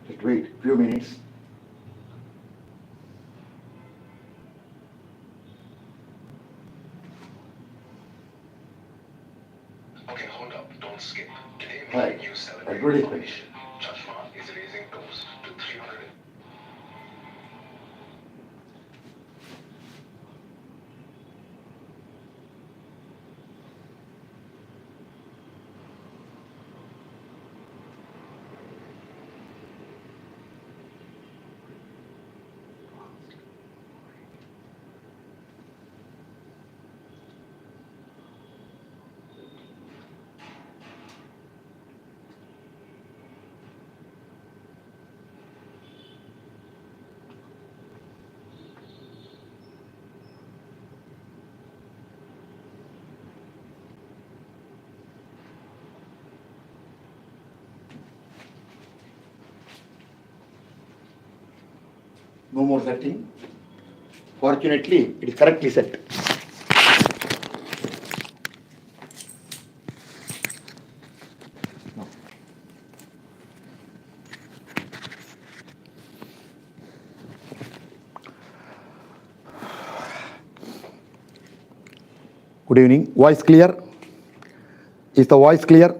Just wait few minutes. Okay, hold up, don't skip. Today, Right. you celebrate Advertisement. innovation. Chashma is raising toast to 300. No more setting. Fortunately, it is correctly set. No. Good evening. Voice clear? Is the voice clear?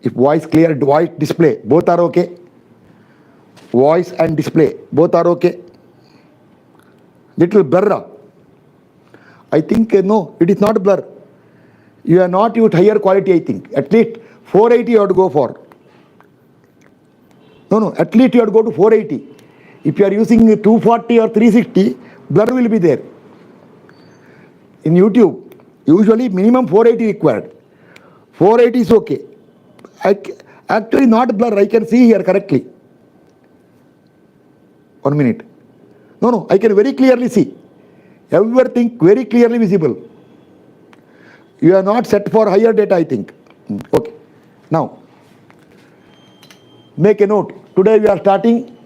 If voice clear, voice display, both are okay. Voice and display, both are okay. Little blur. I think no, it is not blur. You are not used higher quality, I think. At least 480 you have to go for. No, at least you have to go to 480. If you are using 240 or 360, blur will be there. In YouTube, usually minimum 480 required. 480 is okay. Actually not blur, I can see here correctly. 1 minute. No, I can very clearly see. Everything very clearly visible. You are not set for higher data, I think. Okay. Now, make a note. Today we are starting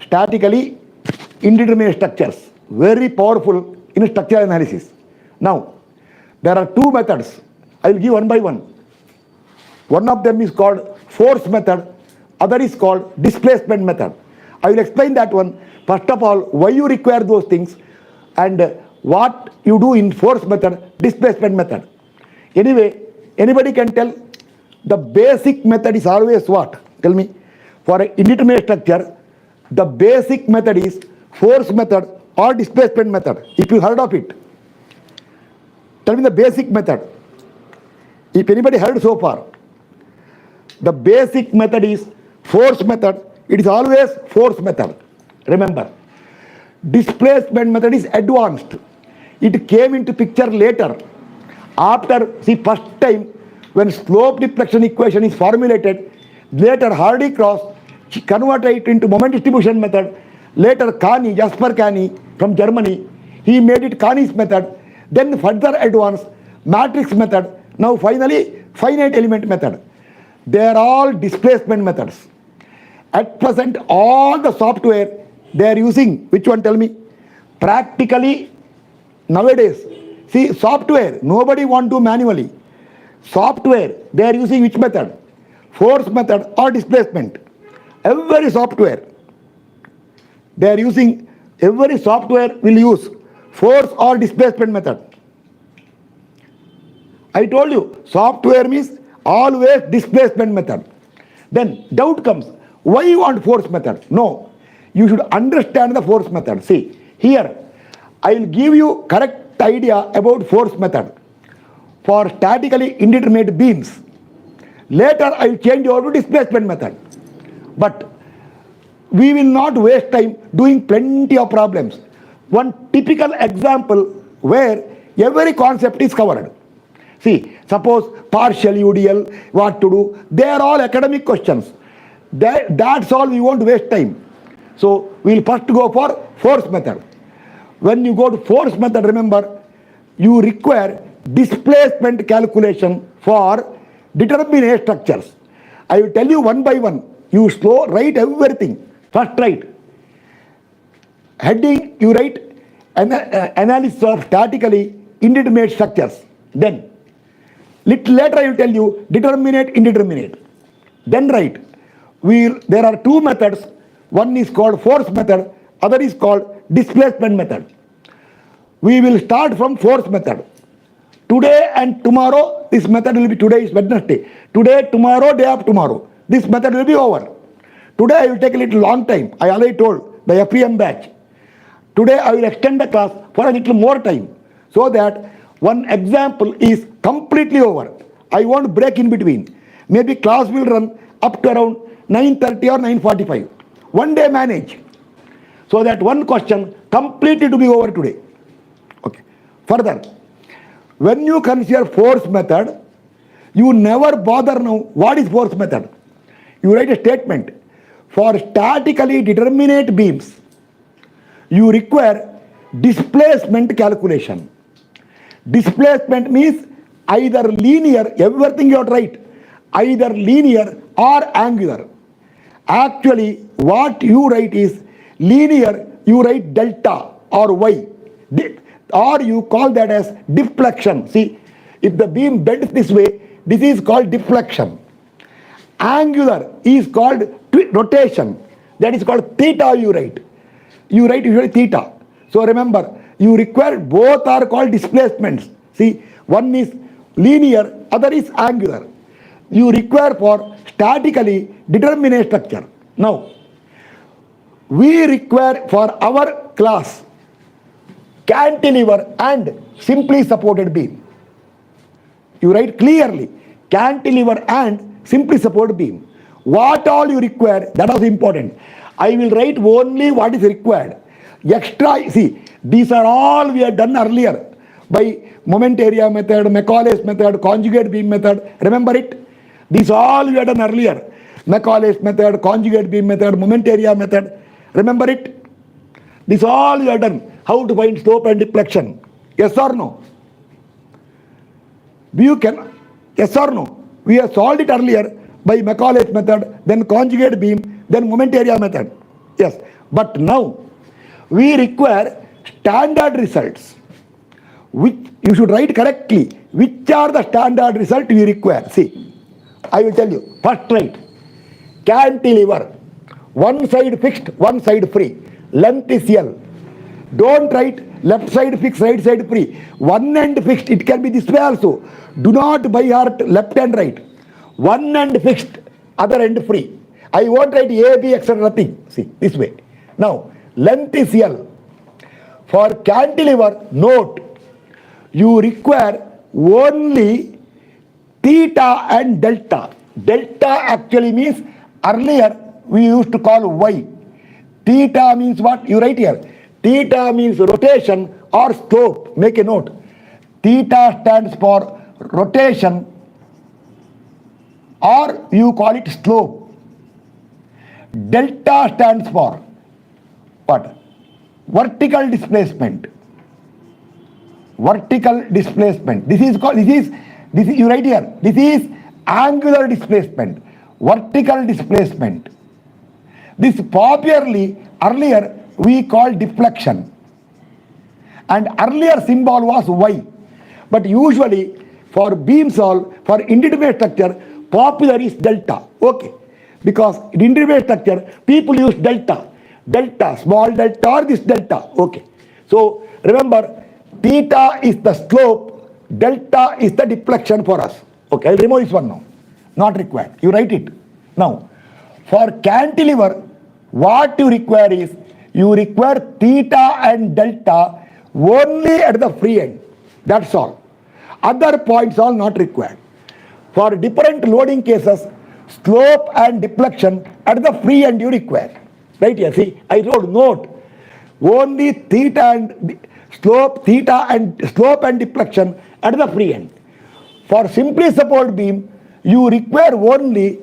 statically indeterminate structures. Very powerful in structural analysis. Now, there are two methods. I will give one by one. One of them is called force method. Other is called displacement method. I will explain that one. First of all, why you require those things and what you do in force method, displacement method. Anyway, anybody can tell the basic method is always what? Tell me. For an indeterminate structure, the basic method is force method or displacement method. If you heard of it, tell me the basic method. If anybody heard so far, the basic method is force method. It is always force method. Remember, displacement method is advanced. It came into picture later. After, see, first time when slope deflection equation is formulated, later Hardy-Cross converted it into moment distribution method. Later Jasper Kani from Germany, he made it Kani's method. Then further advanced matrix method. Now finally finite element method. They are all displacement methods. At present, all the software they are using, which one, tell me? Practically nowadays, see, software, nobody want to do manually. Software, they are using which method? Force method or displacement. Every software, they are using, every software will use force or displacement method. I told you, software means always displacement method. Then doubt comes, why you want force method? No, you should understand the force method. See, here, I will give you correct idea about force method for statically indeterminate beams. Later, I will change over to displacement method. But we will not waste time doing plenty of problems. One typical example where every concept is covered. See, suppose partial UDL, what to do, they are all academic questions. That's all, we won't waste time. So, we will first go for force method. When you go to force method, remember, you require displacement calculation for determinate structures. I will tell you one by one. You write everything. First write. Heading, you write analysis of statically indeterminate structures. Then, little later I will tell you determinate, indeterminate. Then write. There are two methods. One is called force method, other is called displacement method. We will start from force method. Today and tomorrow, this method will be, today is Wednesday. Today, tomorrow, day after tomorrow, this method will be over. Today I will take a little long time. I already told the FEM batch. Today I will extend the class for a little more time so that one example is completely over. I won't break in between. Maybe class will run up to around 9:30 or 9:45. One day manage so that one question completely to be over today. Okay. Further, when you consider force method, you never bother now what is force method. You write a statement. For statically determinate beams, you require displacement calculation. Displacement means either linear, everything you have to write, either linear or angular. Actually, what you write is linear, you write delta or y, or you call that as deflection. See, if the beam bends this way, this is called deflection. Angular is called rotation, that is called theta. You write usually theta. So remember, you require, both are called displacements. See, one is linear, other is angular. You require for statically determinate structure. Now, we require for our class cantilever and simply supported beam. You write clearly cantilever and simply supported beam. What all you require, that was important. I will write only what is required. Extra, see, these are all we have done earlier by moment area method, Macaulay's method, conjugate beam method. Remember it? These all we have done earlier. Macaulay's method, conjugate beam method, moment area method. Remember it? This all we have done. How to find slope and deflection. Yes or no? You can, yes or no? We have solved it earlier by Macaulay's method, then conjugate beam, then moment area method. Yes. But now we require standard results, which you should write correctly. Which are the standard results we require? See, I will tell you. First write cantilever, one side fixed, one side free. Length is L. Don't write left side fixed, right side free. One end fixed, it can be this way also. Do not by heart left and right. One end fixed, other end free. I won't write A, B, etc. nothing. See, this way. Now, length is L. For cantilever, note, you require only theta and delta. Delta actually means, earlier we used to call Y. Theta means what? You write here. Theta means rotation or slope. Make a note. Theta stands for rotation, or you call it slope. Delta stands for what? Vertical displacement. Vertical displacement. This is called, this is you write here. This is angular displacement. Vertical displacement. This popularly earlier we called deflection. And earlier symbol was Y. But usually for beam solve, for indeterminate structure, popular is delta. Okay. Because in indeterminate structure, people use delta. Delta, small delta or this delta. Okay. So remember, theta is the slope, delta is the deflection for us. Okay, I'll remove this one now. Not required. You write it. Now, for cantilever, what you require is, you require theta and delta only at the free end. That's all. Other points are not required. For different loading cases, slope and deflection at the free end you require. Right here, see, I wrote note. Only theta and slope and deflection at the free end. For simply support beam, you require only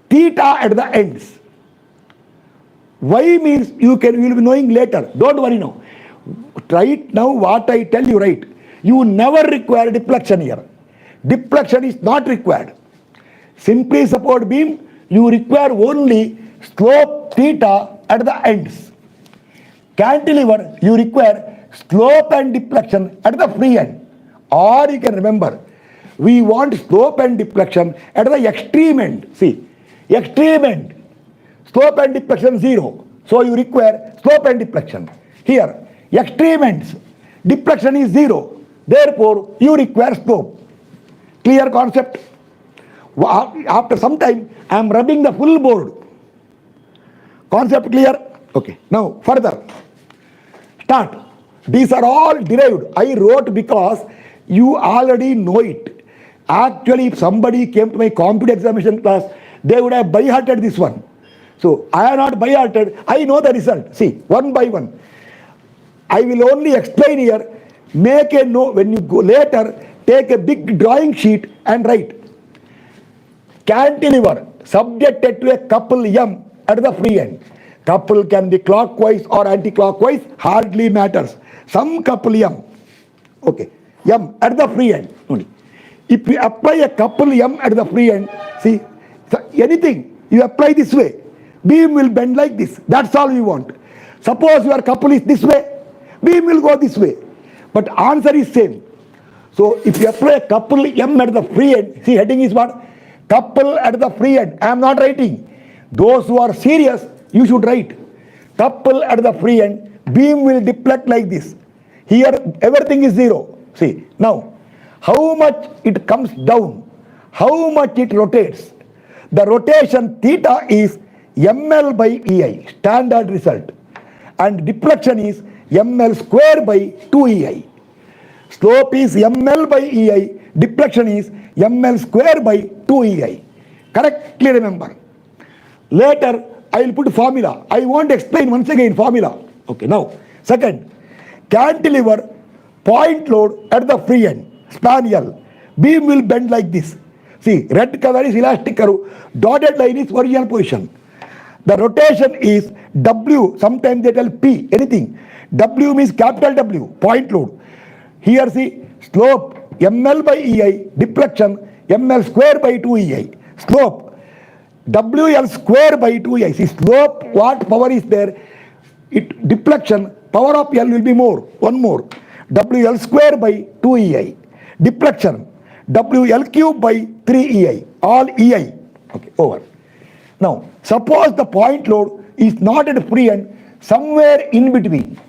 theta at the ends. Y means you will be knowing later. Don't worry now. Right now what I tell you, right? You never require deflection here. Deflection is not required. Simply support beam, you require only slope theta at the ends. Cantilever, you require slope and deflection at the free end. Or you can remember, we want slope and deflection at the extreme end. See, Extreme end, slope and deflection 0. So you require slope and deflection. Here, extreme ends, deflection is 0. Therefore, you require slope. Clear concept? After some time, I am rubbing the full board. Concept clear? Okay. Now, further. Start. These are all derived. I wrote because you already know it. Actually, if somebody came to my computer examination class, they would have by-hearted this one. So, I am not by-hearted. I know the result. See, one by one. I will only explain here. Make a note. When you go later, take a big drawing sheet and write. Cantilever subjected to a couple M at the free end. Couple can be clockwise or anti-clockwise, hardly matters. Some couple M. Okay. M at the free end only. If you apply a couple M at the free end, see, anything you apply this way, beam will bend like this. That's all we want. Suppose your couple is this way, beam will go this way. But answer is same. So if you apply a couple M at the free end, see, heading is what? Couple at the free end. I am not writing. Those who are serious, you should write. Couple at the free end, beam will deflect like this. Here everything is 0. See, now, how much it comes down, how much it rotates. The rotation theta is ml by ei, standard result. And deflection is ml square by 2ei. Slope is ml by ei, deflection is ml square by 2ei. Correctly remember. Later, I will put formula. I won't explain once again formula. Okay, now, second, cantilever, point load at the free end, span L. Beam will bend like this. See, red color is elastic curve, dotted line is original position. The rotation is W, sometimes they tell P, anything. W means capital W, point load. Here see, slope ml by ei, deflection ml square by 2ei. Slope WL square by 2ei. See, slope, what power is there? It deflection, power of L will be more, one more. WL square by 2ei. Deflection, WL cube by 3ei. All ei. Okay, over. Now, suppose the point load is not at free end, somewhere in between.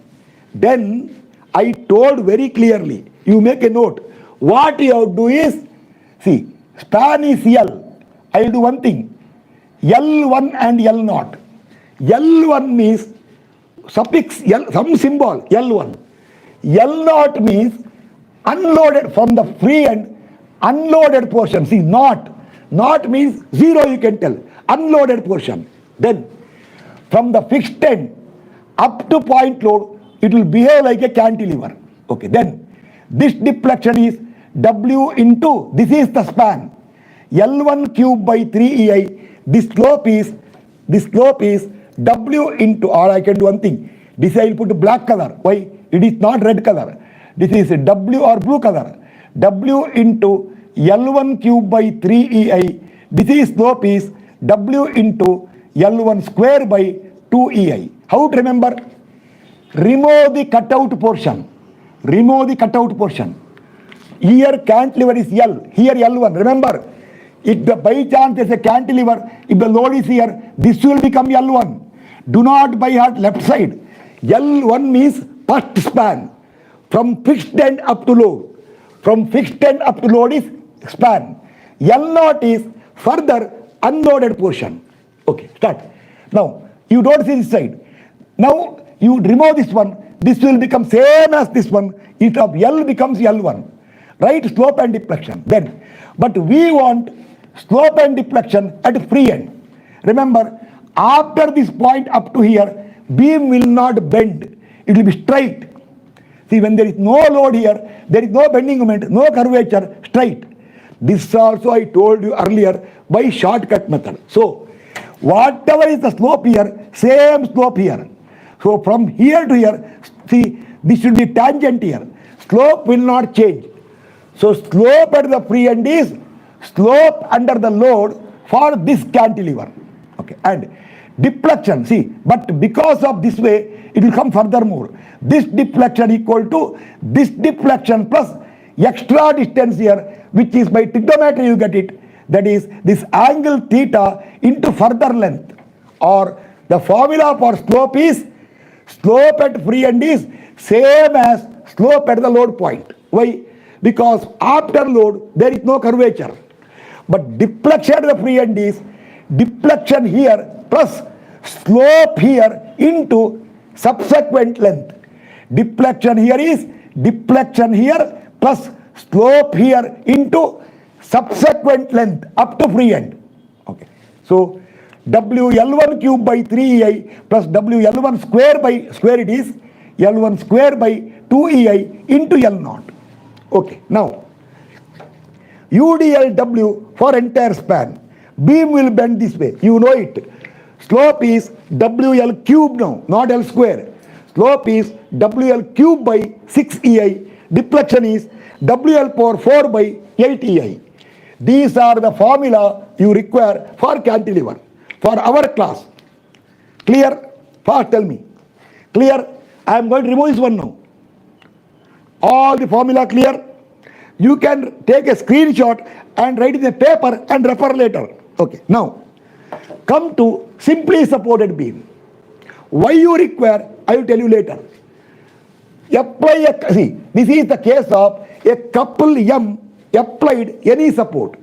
Then, I told very clearly, you make a note. What you have to do is, see, span is L. I will do one thing. L1 and L0. L1 means suffix L, some symbol, L1. L0 means unloaded from the free end, unloaded portion. See, not means 0 you can tell, unloaded portion. Then, from the fixed end up to point load, it will behave like a cantilever. Okay, then, this deflection is W into, this is the span, L1 cube by 3ei. This slope is W into, or I can do one thing. This I will put black color. Why? It is not red color. This is W or blue color. W into L1 cube by 3ei. This is slope is W into L1 square by 2ei. How to remember? Remove the cutout portion. Remove the cutout portion. Here cantilever is L. Here L1. Remember, if the by chance there is a cantilever, if the load is here, this will become L1. Do not by heart left side. L1 means first span. From fixed end up to load. From fixed end up to load is span. L0 is further unloaded portion. Okay, start. Now, you don't see this side. Now, you remove this one. This will become same as this one. It of L becomes L1. Right? Slope and deflection. Then, but we want slope and deflection at free end. Remember, after this point up to here, beam will not bend. It will be straight. See, when there is no load here, there is no bending moment, no curvature, straight. This also I told you earlier by shortcut method. So, whatever is the slope here, same slope here. So, from here to here, see, this should be tangent here. Slope will not change. So, slope at the free end is slope under the load for this cantilever. Okay, and deflection, see, but because of this way, it will come furthermore. This deflection equal to this deflection plus extra distance here, which is by trigonometry you get it. that is this angle theta into further length, or the formula for slope is slope at free end is same as slope at the load point. Why? Because after load there is no curvature, but deflection at the free end is deflection here plus slope here into subsequent length. Deflection here is deflection here plus slope here into subsequent length up to free end. Okay. So WL1 cube by 3EI plus WL1 square by square, it is L1 square by 2EI into L0. Okay. Now UDLW for entire span. Beam will bend this way. You know it. Slope is WL cube now, not L square. Slope is WL cube by 6EI. Deflection is WL power 4 by 8EI. These are the formula you require for cantilever, for our class. Clear? Fast, tell me. Clear? I am going to remove this one now. All the formula clear? You can take a screenshot and write in a paper and refer later. Okay. Now, come to simply supported beam. Why you require, I will tell you later. See, this is the case of a couple M applied any support.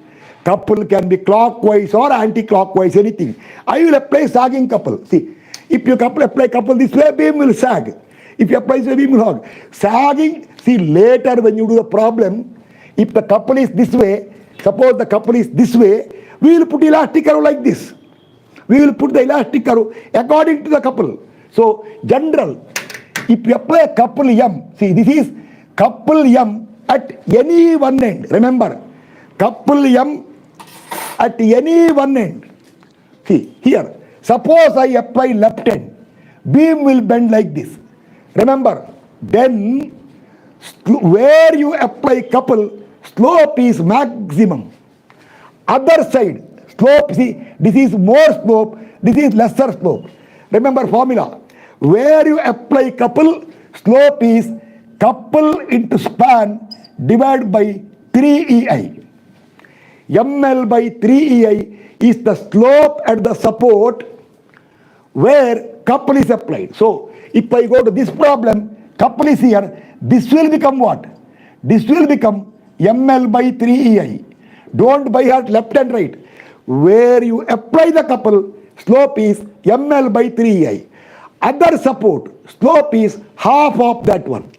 Couple can be clockwise or anti-clockwise, anything. I will apply sagging couple. See, if you apply couple this way, beam will sag. If you apply this way, beam will hog. Sagging, see later when you do the problem, if the couple is this way, suppose the couple is this way, we will put elastic curve like this. We will put the elastic curve according to the couple. So, general, if you apply a couple M, see this is couple M at any one end. Remember, couple M at any one end. See, here, suppose I apply left end, beam will bend like this. Remember, then where you apply couple, slope is maximum. Other side, slope, see, this is more slope, this is lesser slope. Remember formula. Where you apply couple, slope is couple into span divided by 3EI. ML by 3EI is the slope at the support where couple is applied. So, if I go to this problem, couple is here, this will become what? This will become ML by 3EI. Don't by heart left and right. Where you apply the couple, slope is ML by 3EI. Other support, slope is half of that one.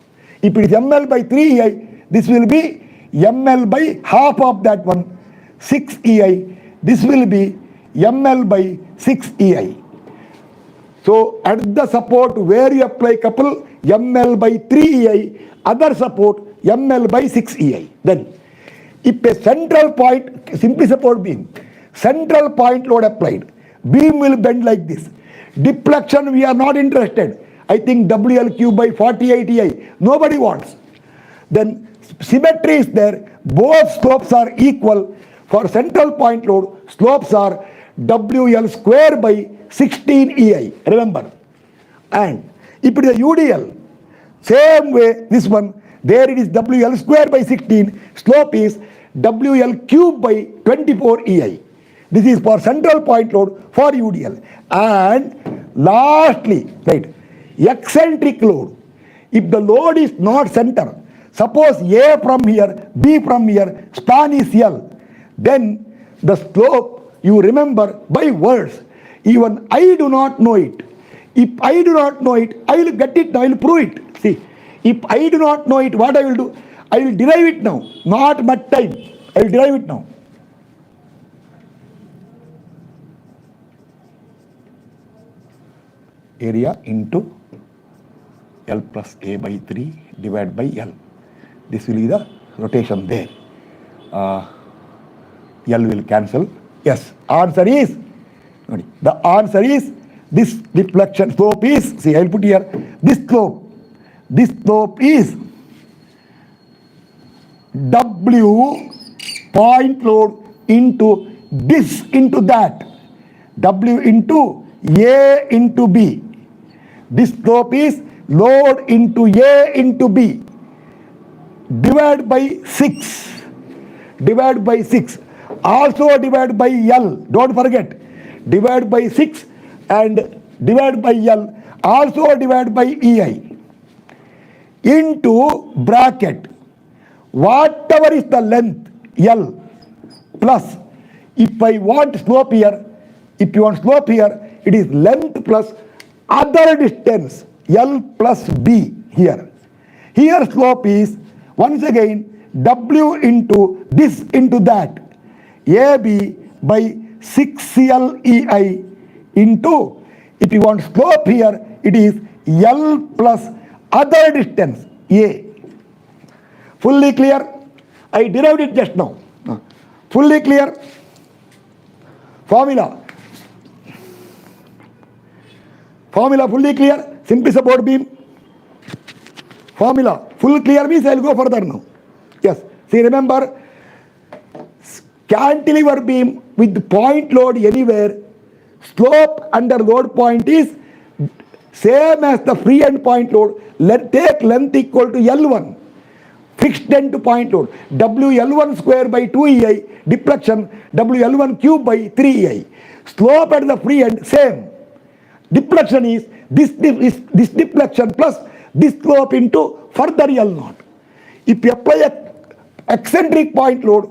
If it is ML by 3EI, this will be ML by half of that one, 6EI. This will be ML by 6EI. So at the support where you apply couple, ML by 3EI, other support ML by 6EI. Then if a central point, simply support beam, central point load applied, beam will bend like this. Deflection we are not interested. I think WL cube by 48EI. Nobody wants. Then symmetry is there. Both slopes are equal. For central point load, slopes are WL square by 16EI. Remember. And if it is a UDL, same way this one, there it is WL square by 16. Slope is WL cube by 24EI. This is for central point load for UDL. And lastly, right, eccentric load. If the load is not center, suppose A from here, B from here, span is L, then the slope, you remember by words. Even I do not know it. If I do not know it, I will get it now, I will prove it. See, if I do not know it, what I will do? I will derive it now. Not much time. I will derive it now. Area into L plus A by 3 divided by L. This will be the rotation there. L will cancel. Yes, answer is, the answer is this deflection slope is, see I will put here, this slope is W point load into this into that, W into A into B. This slope is load into A into B divided by 6. Divided by 6. also divide by L. Don't forget. Divide by 6 and divide by L. Also divide by EI. Into bracket. Whatever is the length L plus. If I want slope here, if you want slope here, it is length plus other distance L plus B here. Here slope is once again W into this into that. AB by 6LEI into, if you want slope here, it is L plus other distance A. Fully clear? I derived it just now. Fully clear? Formula. Formula fully clear? Simply support beam. Formula. Full clear means I will go further now. Yes. See, remember, cantilever beam with point load anywhere, slope under load point is same as the free end point load. Take length equal to L1. Fixed end to point load. WL1 square by 2EI. Deflection WL1 cube by 3EI. Slope at the free end same. Deflection is this deflection plus this slope into further L0. If you apply a eccentric point load,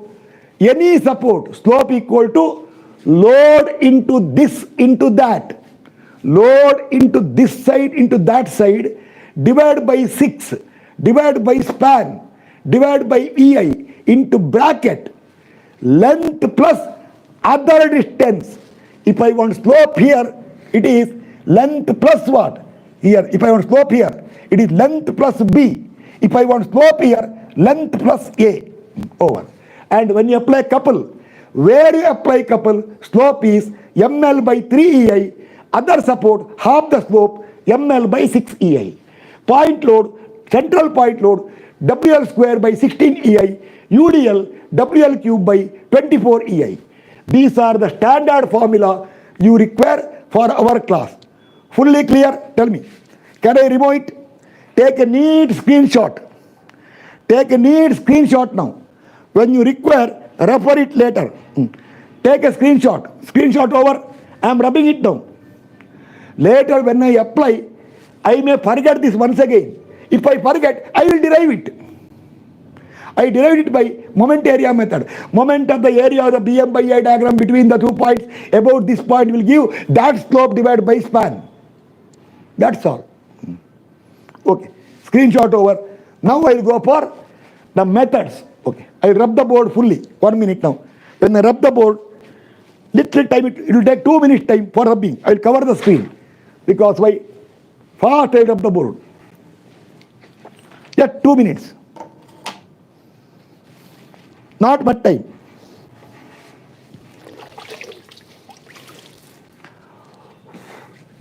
any support, slope equal to load into this into that. Load into this side into that side, divide by 6, divide by span, divide by EI into bracket, length plus other distance. If I want slope here, it is length plus what? Here, if I want slope here, it is length plus B. If I want slope here, length plus A. Over. And when you apply couple, where you apply couple, slope is ML by 3EI, other support, half the slope, ML by 6EI. Point load, central point load, WL square by 16EI, UDL, WL cube by 24EI. These are the standard formula you require for our class. Fully clear? Tell me. Can I remove it? Take a neat screenshot. Take a neat screenshot now. When you require, refer it later. Take a screenshot. Screenshot over. I am rubbing it down. Later when I apply, I may forget this once again. If I forget, I will derive it. I derived it by moment area method. Moment of the area of the BM by A diagram between the 2 points about this point will give that slope divided by span. That's all. Okay. Screenshot over. Now I will go for the methods. Okay. I will rub the board fully. 1 minute now. When I rub the board, little time, it will take 2 minutes time for rubbing. I will cover the screen. Because why? Fast I will rub the board. Just 2 minutes. Not much time.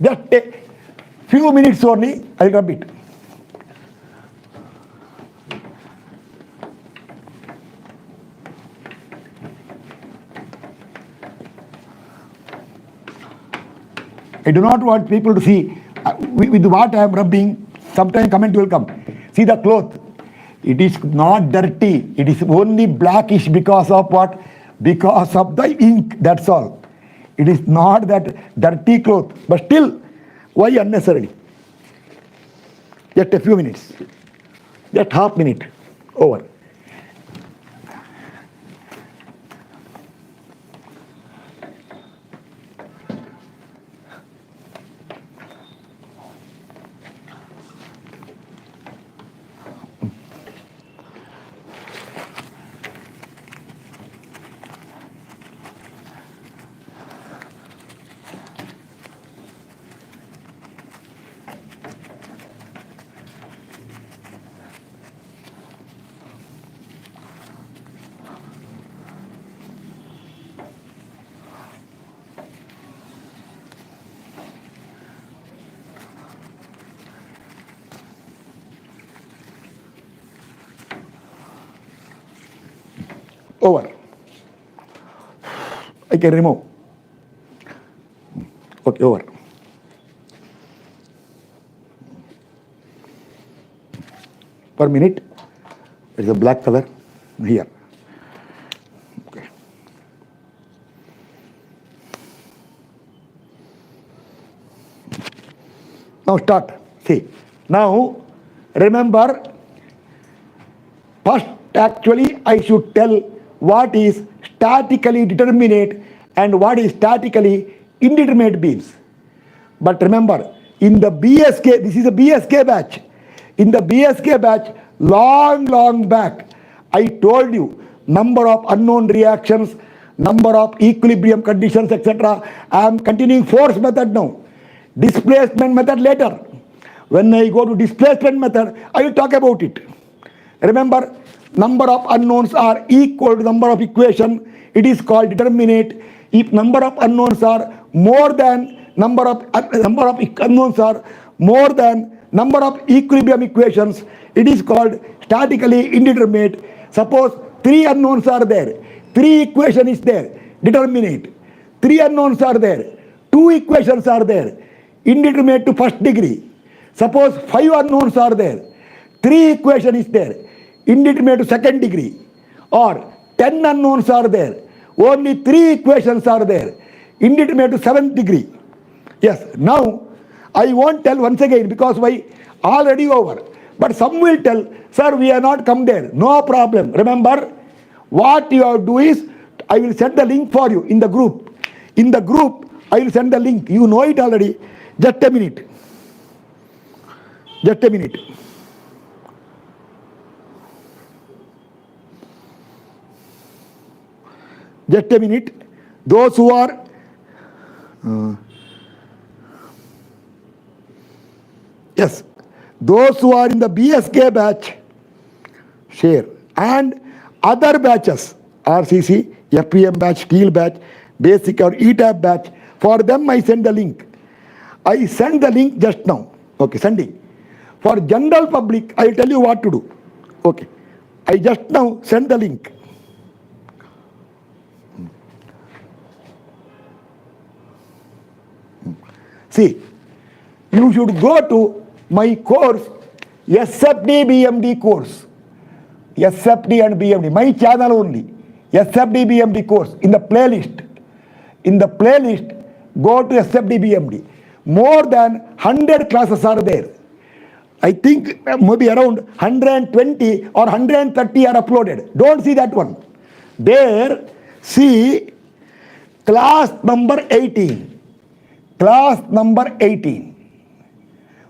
Just a few minutes only, I will rub it. I do not want people to see with what I am rubbing. Sometime comment will come. See the cloth. It is not dirty. It is only blackish because of what? Because of the ink. That's all. It is not that dirty cloth. But still, why unnecessarily? Just a few minutes. Just half minute. Over. Over. I can remove. Okay, over. Per minute, there is a black color here. Okay. Now start. See. Now remember, first actually I should tell what is statically determinate and what is statically indeterminate beams. But remember, in the BSK, this is a BSK batch. In the BSK batch, long back, I told you number of unknown reactions, number of equilibrium conditions, etc. I am continuing force method now. Displacement method later. When I go to displacement method, I will talk about it. Remember, number of unknowns are equal to number of equation. It is called determinate. If number of unknowns are more than number of unknowns are more than number of equilibrium equations, it is called statically indeterminate. Suppose 3 unknowns are there, 3 equation is there, determinate. 3 unknowns are there, 2 equations are there, indeterminate to first degree. Suppose 5 unknowns are there, 3 equation is there, indeterminate to second degree. Or 10 unknowns are there, only 3 equations are there, indeterminate to 7th degree. Yes, now I won't tell once again because why? Already over. But some will tell, sir, we have not come there. No problem. Remember, what you have to do is, I will send the link for you in the group. In the group, I will send the link. You know it already. Just a minute. Just a minute. Just a minute. Those who are yes, those who are in the BSK batch, share. And other batches, RCC, FPM batch, steel batch, basic or ETAP batch, for them I send the link. I send the link just now. Okay, sending. For general public, I will tell you what to do. Okay, I just now send the link. See, you should go to my course, SFD BMD course. SFD and BMD, my channel only. SFD BMD course in the playlist. In the playlist, go to SFD BMD. More than 100 classes are there. I think maybe around 120 or 130 are uploaded. Don't see that one. There, see class number 18. Class number 18.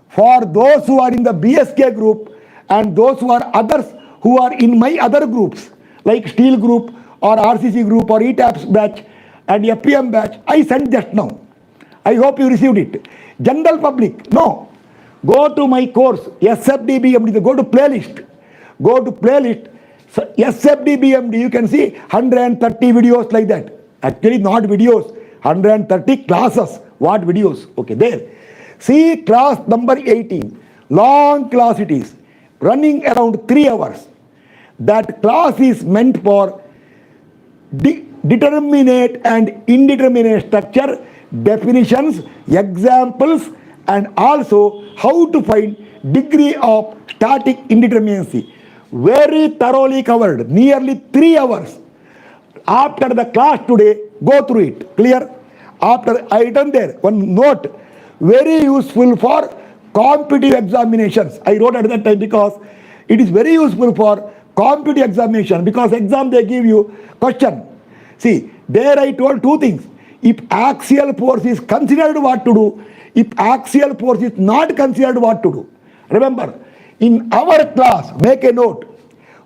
For those who are in the BSK group and those who are others who are in my other groups, like steel group or RCC group or ETAPS batch and FPM batch, I sent just now. I hope you received it. General public, no. Go to my course, SFD BMD, go to playlist. Go to playlist, so SFD BMD, you can see 130 videos like that. Actually not videos, 130 classes. What videos? Okay, there. See class number 18. Long class it is. Running around 3 hours. That class is meant for determinate and indeterminate structure, definitions, examples, and also how to find degree of static indeterminacy. Very thoroughly covered. Nearly 3 hours. After the class today, go through it. Clear? After I written there one note, very useful for competitive examinations. I wrote at that time because it is very useful for competitive examination, because exam they give you question. See, there I told 2 things. If axial force is considered, what to do. If axial force is not considered, what to do. Remember, in our class, make a note,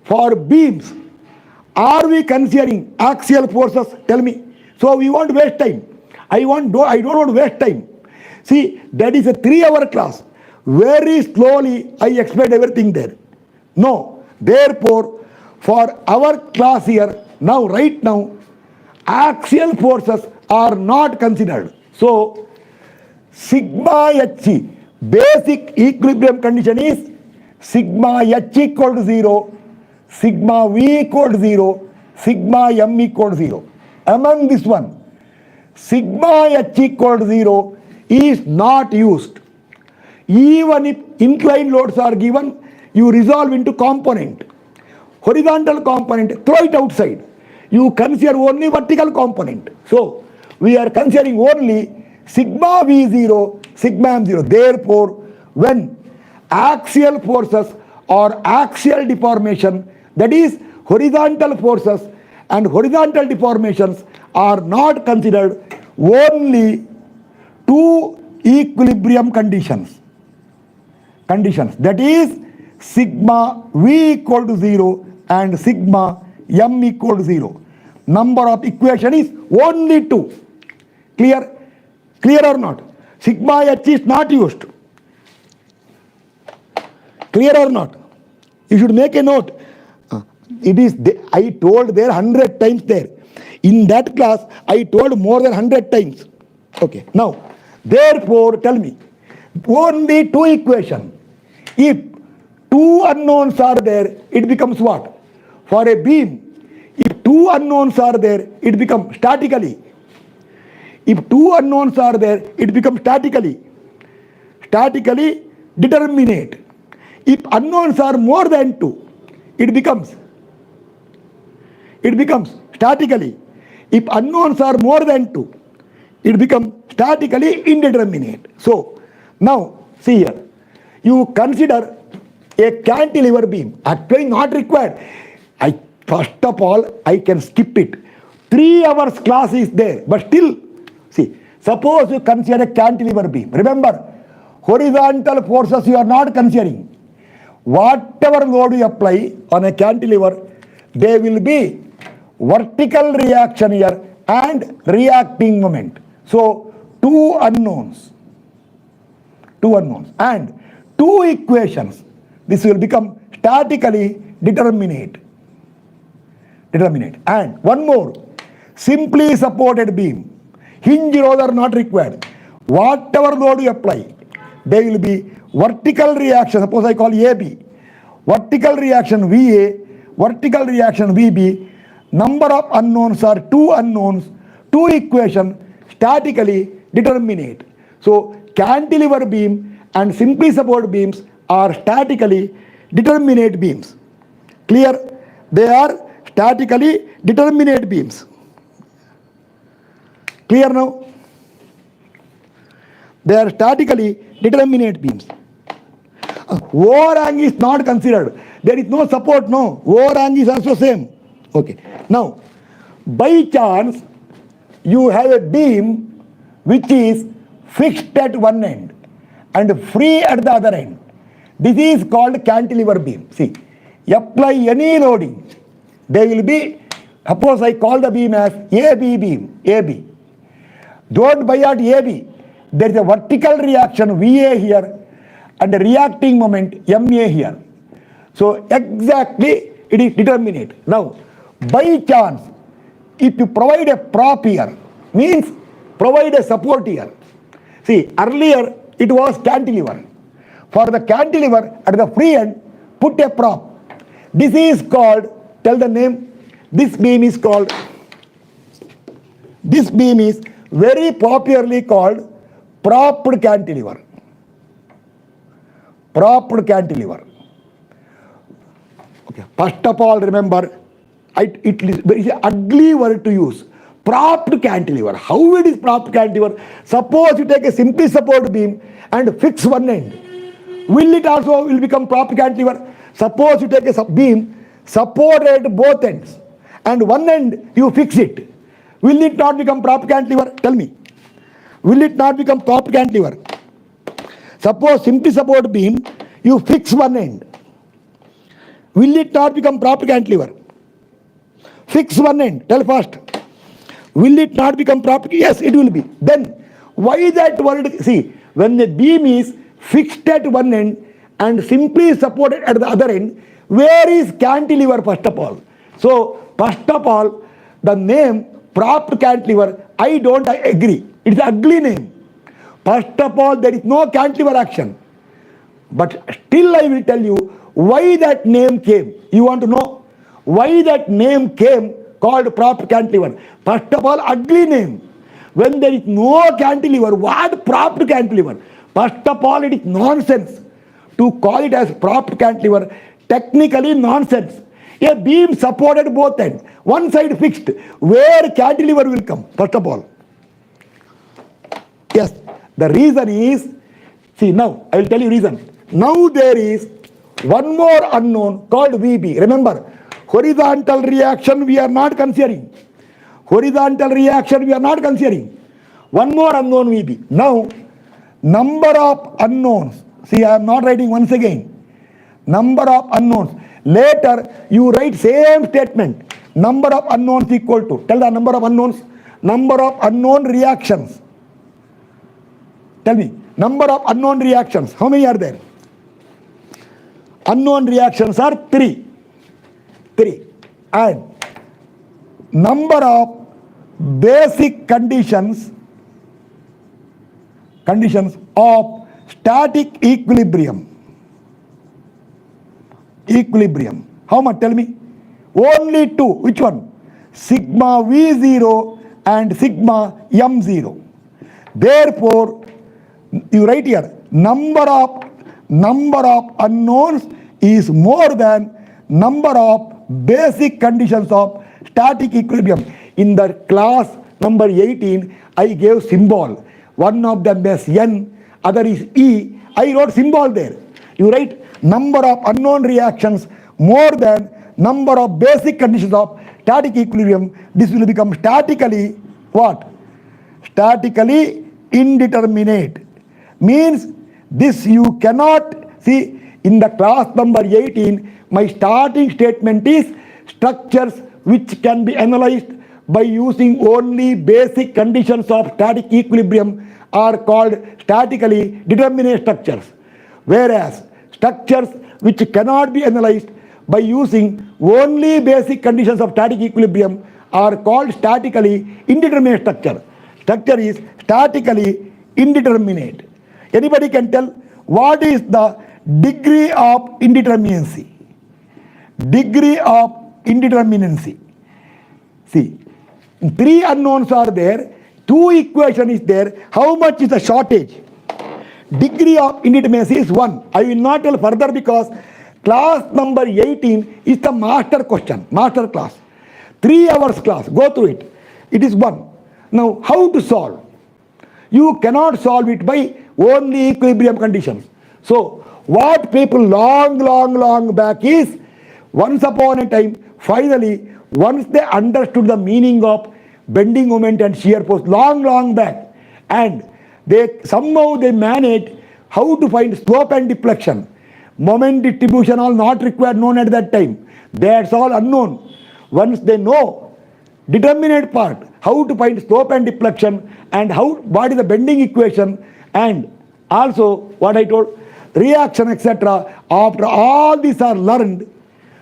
for beams, are we considering axial forces? Tell me. So we won't waste time. I don't want to waste time. See, that is a 3-hour class. Very slowly I explained everything there. No. Therefore, for our class here, now, right now, axial forces are not considered. So, sigma h, basic equilibrium condition is sigma h equal to 0, sigma v equal to 0, sigma m equal to 0. Among this one, sigma h equal to 0 is not used. Even if inclined loads are given, you resolve into component. Horizontal component, throw it outside. You consider only vertical component. So, we are considering only sigma v0, sigma m0. Therefore, when axial forces or axial deformation, that is horizontal forces and horizontal deformations are not considered only two equilibrium conditions. That is sigma v equal to 0 and sigma m equal to 0. Number of equation is only 2. Clear? Clear or not? Sigma h is not used. Clear or not? You should make a note. It is, I told there 100 times there. In that class, I told more than 100 times. Okay. Now, therefore, tell me, only two equation. If two unknowns are there, it becomes what? For a beam, if two unknowns are there, it becomes statically. If two unknowns are there, it becomes statically determinate. If unknowns are more than two, it becomes statically. If unknowns are more than two, it becomes statically indeterminate. So, now, see here. You consider a cantilever beam. Actually not required. First of all, I can skip it. 3 hours class is there. But still, see, suppose you consider a cantilever beam. Remember, horizontal forces you are not considering. Whatever load you apply on a cantilever, there will be vertical reaction here and reacting moment. So, two unknowns and two equations. This will become statically determinate. And one more, simply supported beam. Hinge load are not required. Whatever load you apply, there will be vertical reaction. Suppose I call AB. Vertical reaction VA, vertical reaction VB. Number of unknowns are two unknowns, two equation, statically determinate. So cantilever beam and simply support beams are statically determinate beams. Clear? They are statically determinate beams. Clear now? They are statically determinate beams. Overhang is not considered. There is no support, no. Overhang is also same. Okay. Now, by chance, you have a beam which is fixed at one end and free at the other end. This is called cantilever beam. See, apply any loading. There will be, suppose I call the beam as AB beam, AB. Don't buy at AB. There is a vertical reaction VA here and a reacting moment MA here. So exactly it is determinate. Now, by chance, if you provide a prop here, means provide a support here. See, earlier it was cantilever. For the cantilever at the free end, put a prop. This is called, tell the name, this beam is very popularly called propped cantilever. Propped cantilever. Okay. First of all, remember, it is an ugly word to use. Propped cantilever. How it is propped cantilever? Suppose you take a simply support beam and fix one end. Will it also will become propped cantilever? Suppose you take a beam, support at both ends, and one end you fix it. Will it not become propped cantilever? Tell me. Will it not become propped cantilever? Suppose simply support beam, you fix one end. Will it not become propped cantilever? Fix one end. Tell first. Will it not become propped? Yes, it will be. Then, why that word? See, when the beam is fixed at one end and simply supported at the other end, where is cantilever first of all? So, first of all, the name propped cantilever, I don't agree. It's an ugly name. First of all, there is no cantilever action. But still I will tell you why that name came. You want to know why that name came called propped cantilever? First of all, ugly name. When there is no cantilever, what propped cantilever? First of all, it is nonsense to call it as propped cantilever. Technically nonsense. A beam supported both ends, one side fixed. Where cantilever will come? First of all. Yes, the reason is, See, now I will tell you reason. Now there is one more unknown called VB. Remember, horizontal reaction we are not considering. Horizontal reaction we are not considering. One more unknown VB. Now, number of unknowns. See, I am not writing once again. Number of unknowns. Later, you write same statement. Number of unknowns equal to. Tell the number of unknowns. Number of unknown reactions. Tell me. Number of unknown reactions. How many are there? Unknown reactions are 3. 3. And number of basic conditions of static equilibrium. Equilibrium. How much? Tell me. Only 2. Which one? Sigma V0 and sigma M0. Therefore, you write here, number of unknowns is more than number of basic conditions of static equilibrium. In the class number 18, I gave symbol. One of them is N, other is E. I wrote symbol there. You write number of unknown reactions more than number of basic conditions of static equilibrium. This will become statically what? Statically indeterminate. Means this you cannot see. In the class number 18, my starting statement is structures which can be analyzed by using only basic conditions of static equilibrium are called statically determinate structures, whereas structures which cannot be analyzed by using only basic conditions of static equilibrium are called statically indeterminate structure. Structure is statically indeterminate. Anybody can tell what is the degree of indeterminacy? Degree of indeterminacy. See, 3 unknowns are there, 2 equation is there. How much is the shortage? Degree of indeterminacy is 1. I will not tell further because class number 18 is the master question, master class. 3 hours class, go through it. It is 1. Now, how to solve? You cannot solve it by only equilibrium conditions. So, what people long back is, once upon a time, finally, once they understood the meaning of bending moment and shear force long back, and they somehow they managed how to find slope and deflection. Moment distribution all not required, known at that time. That's all unknown. Once they know determinate part, how to find slope and deflection, and what is the bending equation, and also what I told, reaction, etc. After all these are learned,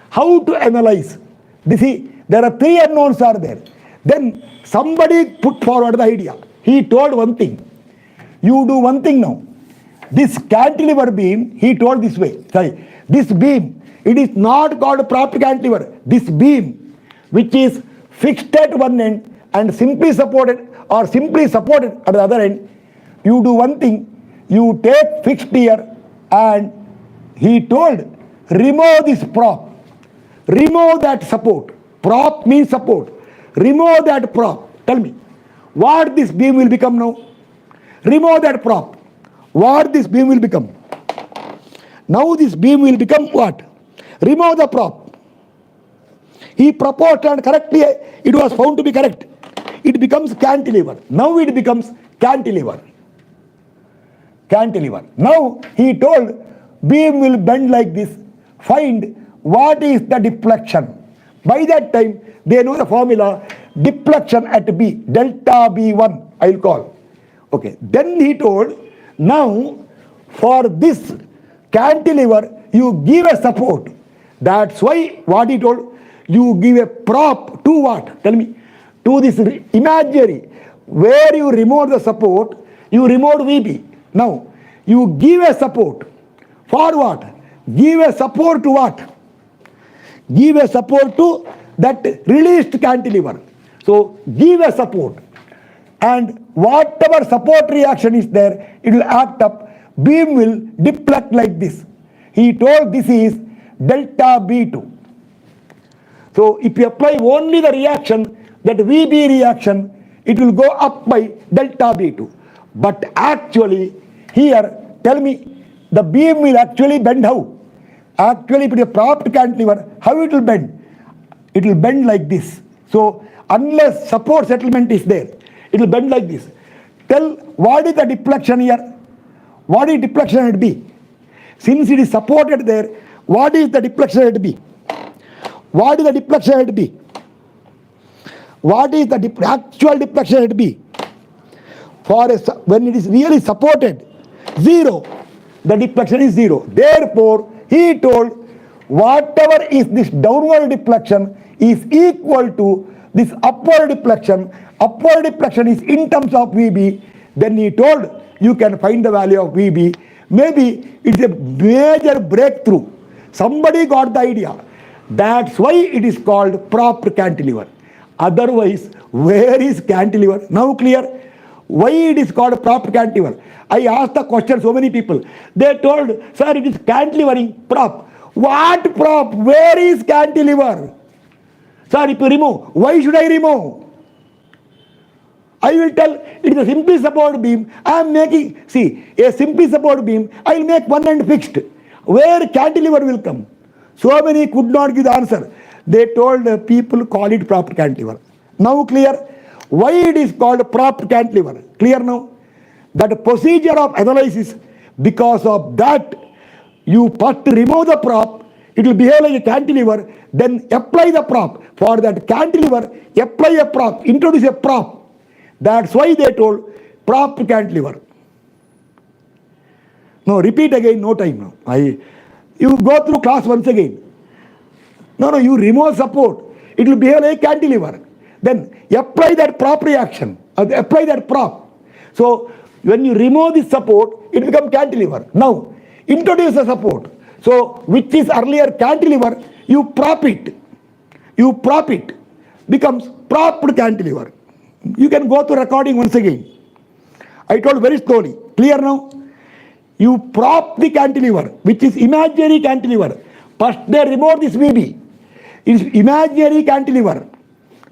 how to analyze. You see, there are 3 unknowns are there. Then somebody put forward the idea. He told one thing. You do one thing now. This cantilever beam, he told this way. Sorry, this beam, it is not called propped cantilever. This beam, which is fixed at one end and simply supported at the other end, you do one thing. You take fixed here, and he told, remove this prop. Remove that support. Prop means support. Remove that prop. Tell me, what this beam will become now? Remove that prop. What this beam will become? Now this beam will become what? Remove the prop. He proposed and correctly it was found to be correct. It becomes cantilever. Now it becomes cantilever. Cantilever. Now he told beam will bend like this. Find what is the deflection. By that time they know the formula. Deflection at B, delta B1 I will call. Okay. Then he told, now for this cantilever you give a support. That's why what he told, you give a prop to what? Tell me. To this imaginary. Where you remove the support, you remove VB. Now you give a support. For what? Give a support to what? Give a support to that released cantilever. So give a support. And whatever support reaction is there, it will act up. Beam will deflect like this. He told this is delta B2. So if you apply only the reaction, that VB reaction, it will go up by delta B2. But actually here tell me, the beam will actually bend how? Actually, if it is a propped cantilever, how it will bend? It will bend like this. So, unless support settlement is there, it will bend like this. Tell what is the deflection here? What is deflection at B? Since it is supported there, what is the deflection at B? What is the deflection at B? What is the actual deflection at B? When it is really supported, 0. The deflection is 0. Therefore, he told whatever is this downward deflection is equal to this upward deflection. Upward deflection is in terms of VB. Then he told you can find the value of VB. Maybe it's a major breakthrough. Somebody got the idea. That's why it is called propped cantilever. Otherwise, where is cantilever? Now clear? Why it is called propped cantilever? I asked the question so many people. They told, sir, it is cantilevering prop. What prop? Where is cantilever? Sir, if you remove, why should I remove? I will tell it is a simply support beam. I am making, see, a simply support beam, I will make one end fixed. Where cantilever will come? So many could not give the answer. They told people call it propped cantilever. Now clear? Why it is called propped cantilever? Clear now? That procedure of analysis, because of that, you first remove the prop, it will behave like a cantilever, then apply the prop. For that cantilever, apply a prop, introduce a prop. That's why they told propped cantilever. No, repeat again, no time now. You go through class once again. No, you remove support. It will behave like cantilever. Then apply that prop reaction. Apply that prop. So when you remove this support, it becomes cantilever. Now introduce the support. So which is earlier cantilever, you prop it. You prop it. Becomes propped cantilever. You can go to recording once again. I told very slowly. Clear now? You prop the cantilever, which is imaginary cantilever. First they remove this VB. It's imaginary cantilever.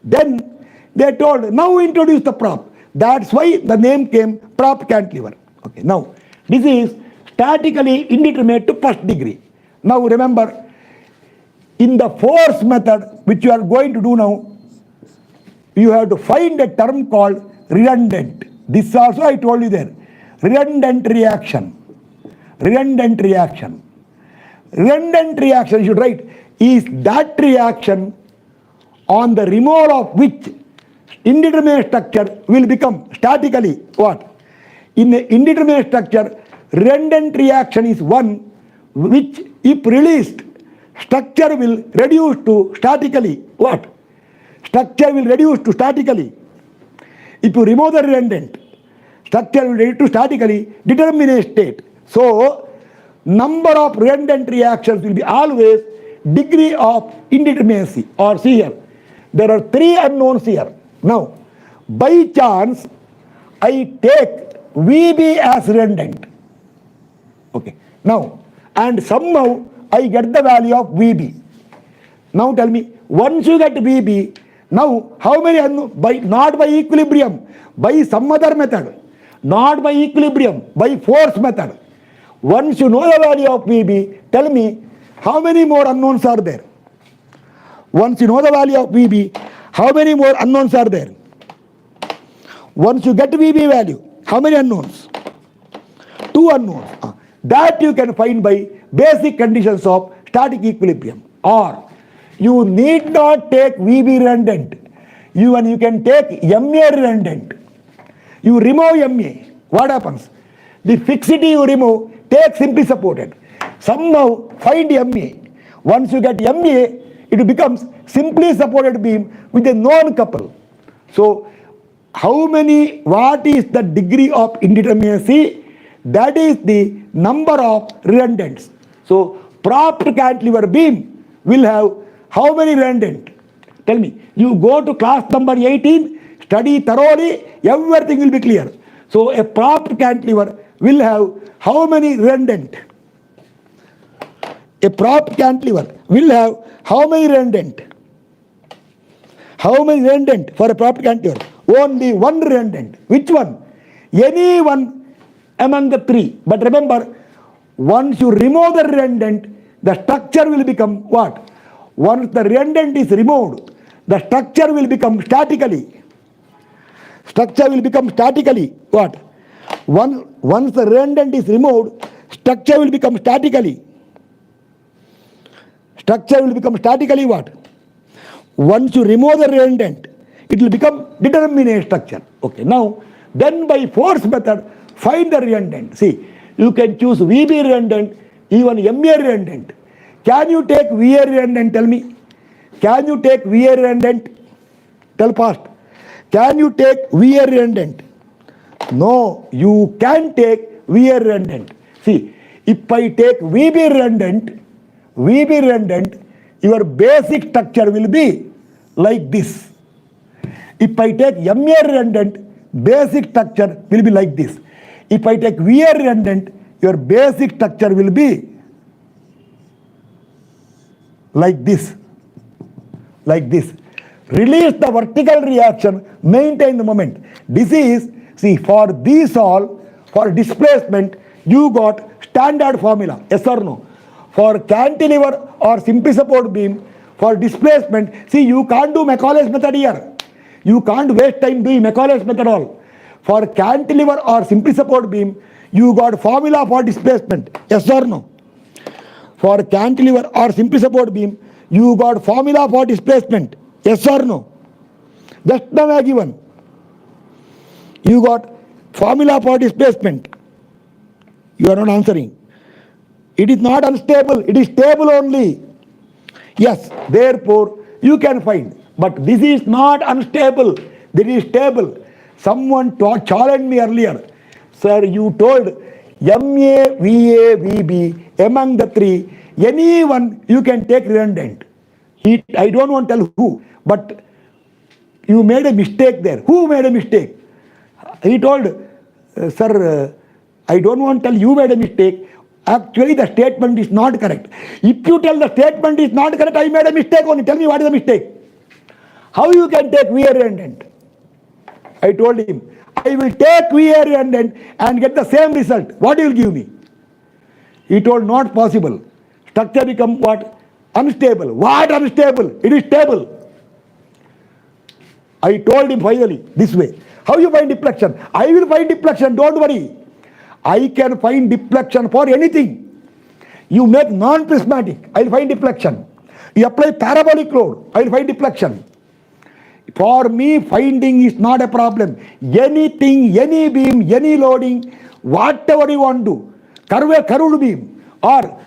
Then they told, now introduce the prop. That's why the name came propped cantilever. Okay, now this is statically indeterminate to first degree. Now remember, in the force method, which you are going to do now, you have to find a term called redundant. This also I told you there. Redundant reaction. Redundant reaction. Redundant reaction, you should write, is that reaction on the removal of which indeterminate structure will become statically what? In an indeterminate structure, redundant reaction is one which, if released, structure will reduce to statically what? Structure will reduce to statically. If you remove the redundant, structure will reduce to statically determinate state. So, number of redundant reactions will be always degree of indeterminacy. Or see here, there are 3 unknowns here. Now, by chance, I take VB as redundant. Okay. Now, and somehow I get the value of VB. Now tell me, once you get VB, now how many unknowns? Not by equilibrium, by some other method. Not by equilibrium, by force method. Once you know the value of VB, tell me how many more unknowns are there? Once you know the value of VB, how many more unknowns are there? Once you get VB value, how many unknowns? 2 unknowns. That you can find by basic conditions of static equilibrium. Or you need not take VB redundant. You can take MA redundant. You remove MA. What happens? The fixity you remove, take simply supported. Somehow find MA. Once you get MA, it becomes simply supported beam with a non-couple. So, what is the degree of indeterminacy? That is the number of redundants. So, propped cantilever beam will have how many redundant? Tell me. You go to class number 18, study thoroughly, everything will be clear. So, a propped cantilever will have how many redundant? A propped cantilever will have how many redundant? How many redundant for a propped cantilever? Only one redundant. Which one? Any one among the three. But remember, once you remove the redundant, the structure will become what? Once the redundant is removed, the structure will become statically. Structure will become statically what? Once the redundant is removed, structure will become statically. Structure will become statically what? Once you remove the redundant, it will become determinate structure. Okay, now then by force method, find the redundant. See, you can choose VB redundant, even MA redundant. Can you take VA redundant? Tell me. Can you take VA redundant? Tell fast. Can you take VA redundant? No, you can take VA redundant. See, if I take VB redundant, your basic structure will be like this. If I take MA redundant, basic structure will be like this. If I take VA redundant, your basic structure will be like this. Like this. Release the vertical reaction, maintain the moment. This is, see, for these all, for displacement, you got standard formula, yes or no? For cantilever or simply support beam, for displacement, see, you can't do Macaulay's method here. You can't waste time doing Macaulay's method all. For cantilever or simply support beam, you got formula for displacement, yes or no? For cantilever or simply support beam, you got formula for displacement, yes or no? Just now I have given. You got formula for displacement. You are not answering. It is not unstable, it is stable only. Yes, therefore you can find. But this is not unstable, this is stable. Someone challenged me earlier. Sir, you told MA, VA, VB, among the three, anyone you can take redundant. I don't want to tell who, but you made a mistake there. Who made a mistake? He told, sir, I don't want to tell you made a mistake. Actually, the statement is not correct. If you tell the statement is not correct, I made a mistake only. Tell me what is the mistake. How you can take VA redundant? I told him, I will take VA redundant and get the same result. What will give me? He told, not possible. Structure become what? Unstable. What unstable? It is stable. I told him finally this way. How you find deflection? I will find deflection, don't worry. I can find deflection for anything. You make non-prismatic, I will find deflection. You apply parabolic load, I will find deflection. For me, finding is not a problem. Anything, any beam, any loading, whatever you want to do, curved beam or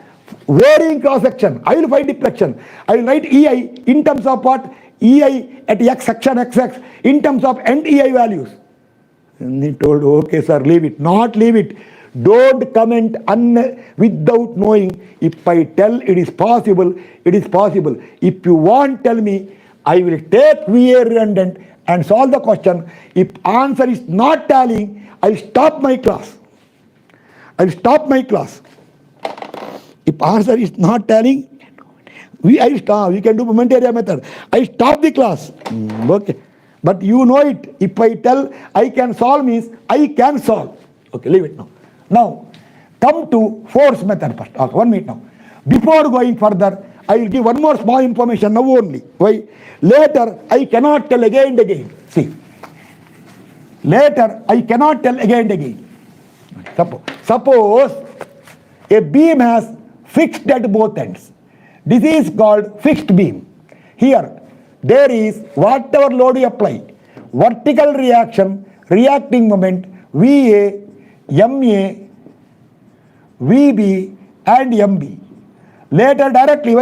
varying cross section, I will find deflection. I will write EI in terms of what? EI at X section XX in terms of end EI values. And he told, okay sir, leave it. Not leave it. Don't comment without knowing. If I tell it is possible, it is possible. If you want, tell me. I will take VA redundant and solve the question. If answer is not tallying, I will stop my class. I will stop my class. If answer is not tallying, we can do moment area method. I stop the class. Okay. But you know it. If I tell I can solve means I can solve. Okay, leave it now. Now, come to force method first. Okay, 1 minute now. Before going further, I will give one more small information now only. Why? Later, I cannot tell again and again. See. Later, I cannot tell again and again. Suppose a beam has fixed at both ends. This is called fixed beam. Here, there is whatever load you apply, vertical reaction, reacting moment, VA, MA, VB and MB. Later directly,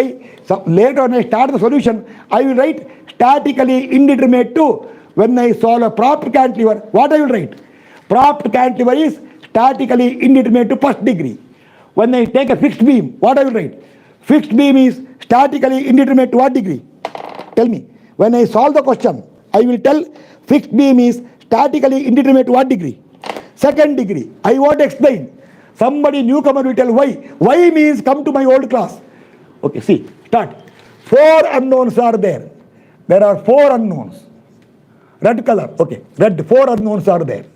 later when I start the solution, I will write statically indeterminate 2. When I solve a propped cantilever, what I will write? Propped cantilever is statically indeterminate to first degree. When I take a fixed beam, what I will write? Fixed beam is statically indeterminate to what degree? Tell me. When I solve the question, I will tell fixed beam is statically indeterminate to what degree? Second degree. I want to explain. Somebody newcomer will tell why. Why means come to my old class. Okay, see, start. 4 unknowns are there. There are 4 unknowns. Red color, okay, red, 4 unknowns are there.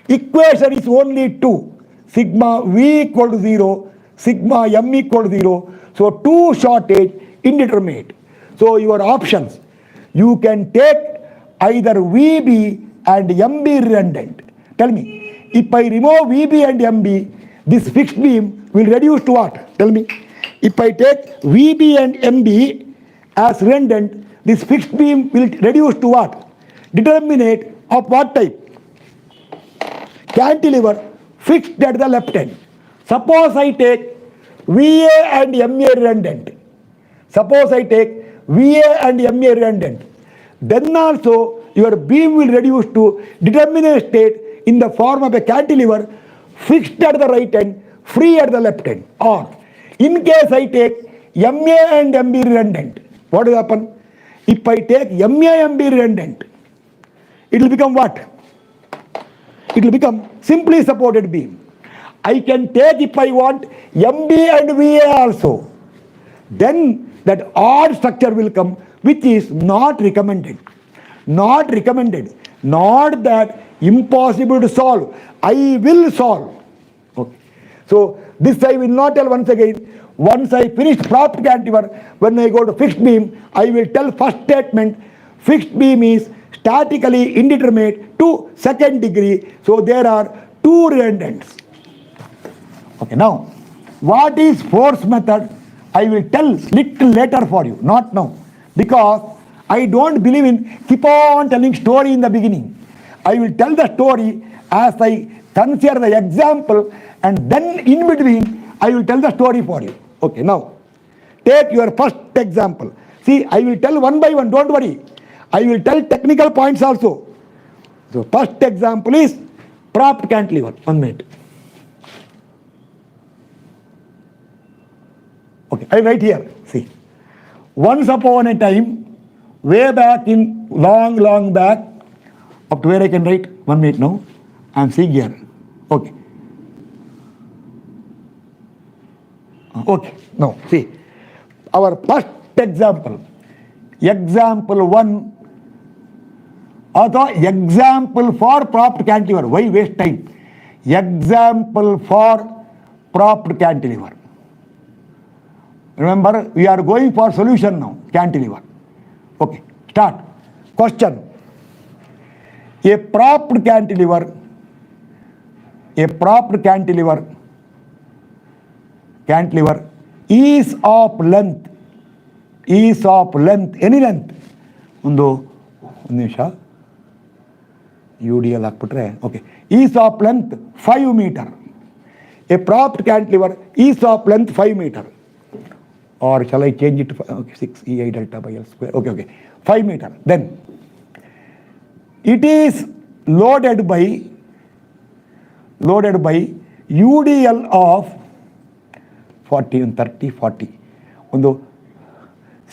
Equation is only 2. Sigma V equal to 0, sigma M equal to 0. So 2 shortage, indeterminate. So your options, you can take either VB and MB redundant. Tell me, if I remove VB and MB, this fixed beam will reduce to what? Tell me. If I take VB and MB as redundant, this fixed beam will reduce to what? Determinate of what type? Cantilever fixed at the left end. Suppose I take VA and MA redundant. Suppose I take VA and MA redundant. Then also your beam will reduce to determinate state in the form of a cantilever fixed at the right end, free at the left end. Or in case I take MA and MB redundant, what will happen? If I take MA MB redundant, it will become what? It will become simply supported beam. I can take, if I want, MB and VA also. Then that odd structure will come, which is not recommended. Not recommended. Not that impossible to solve. I will solve. Okay. So this I will not tell once again. Once I finish propped cantilever, when I go to fixed beam, I will tell first statement, fixed beam is statically indeterminate to second degree. So there are 2 redundants. Okay, now, what is force method? I will tell little later for you, not now. Because I don't believe in keep on telling story in the beginning. I will tell the story as I consider the example, and then in between, I will tell the story for you. Okay, now, take your first example. See, I will tell one by one, don't worry. I will tell technical points also. So, first example is propped cantilever. 1 minute. Okay, I write here. See, once upon a time, way back in long back, up to where I can write 1 minute now. I am seeing here. Okay. Okay, now see, our first example, example 1, or example for propped cantilever. Why waste time? Example for propped cantilever. Remember, we are going for solution now, cantilever. Okay, start. Question. A propped cantilever is of length, any length. ಒಂದು ನಿಮಿಷ UDL ಹಾಕ್ಬಿಟ್ರೆ okay is of length 5 meter. A propped cantilever is of length 5 meter. Or shall I change it to 6 EI delta by L square? Okay, 5 meter. Then it is loaded by UDL of 40 and 30, 40. ಒಂದು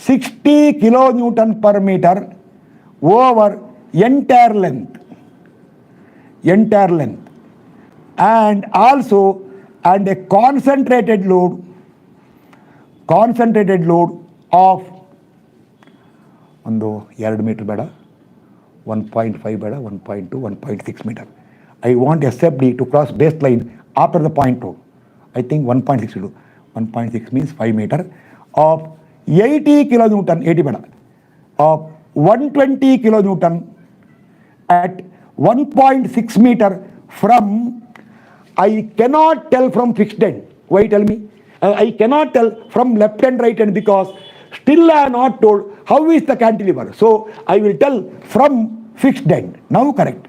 60 kilonewton per meter over entire length. And also, and a concentrated load of ಒಂದು 2 meter ಬೇಡ, 1.5 ಬೇಡ, 1.2, 1.6 meter. I want SFD to cross baseline after the point 2. I think 1.6 will do. 1.6 means 5 meter of 80 kilonewton, 80 ಬೇಡ, of 120 kilonewton at 1.6 meter from, I cannot tell from fixed end. Why tell me? I cannot tell from left and right end because still I am not told how is the cantilever. So I will tell from fixed end. Now correct.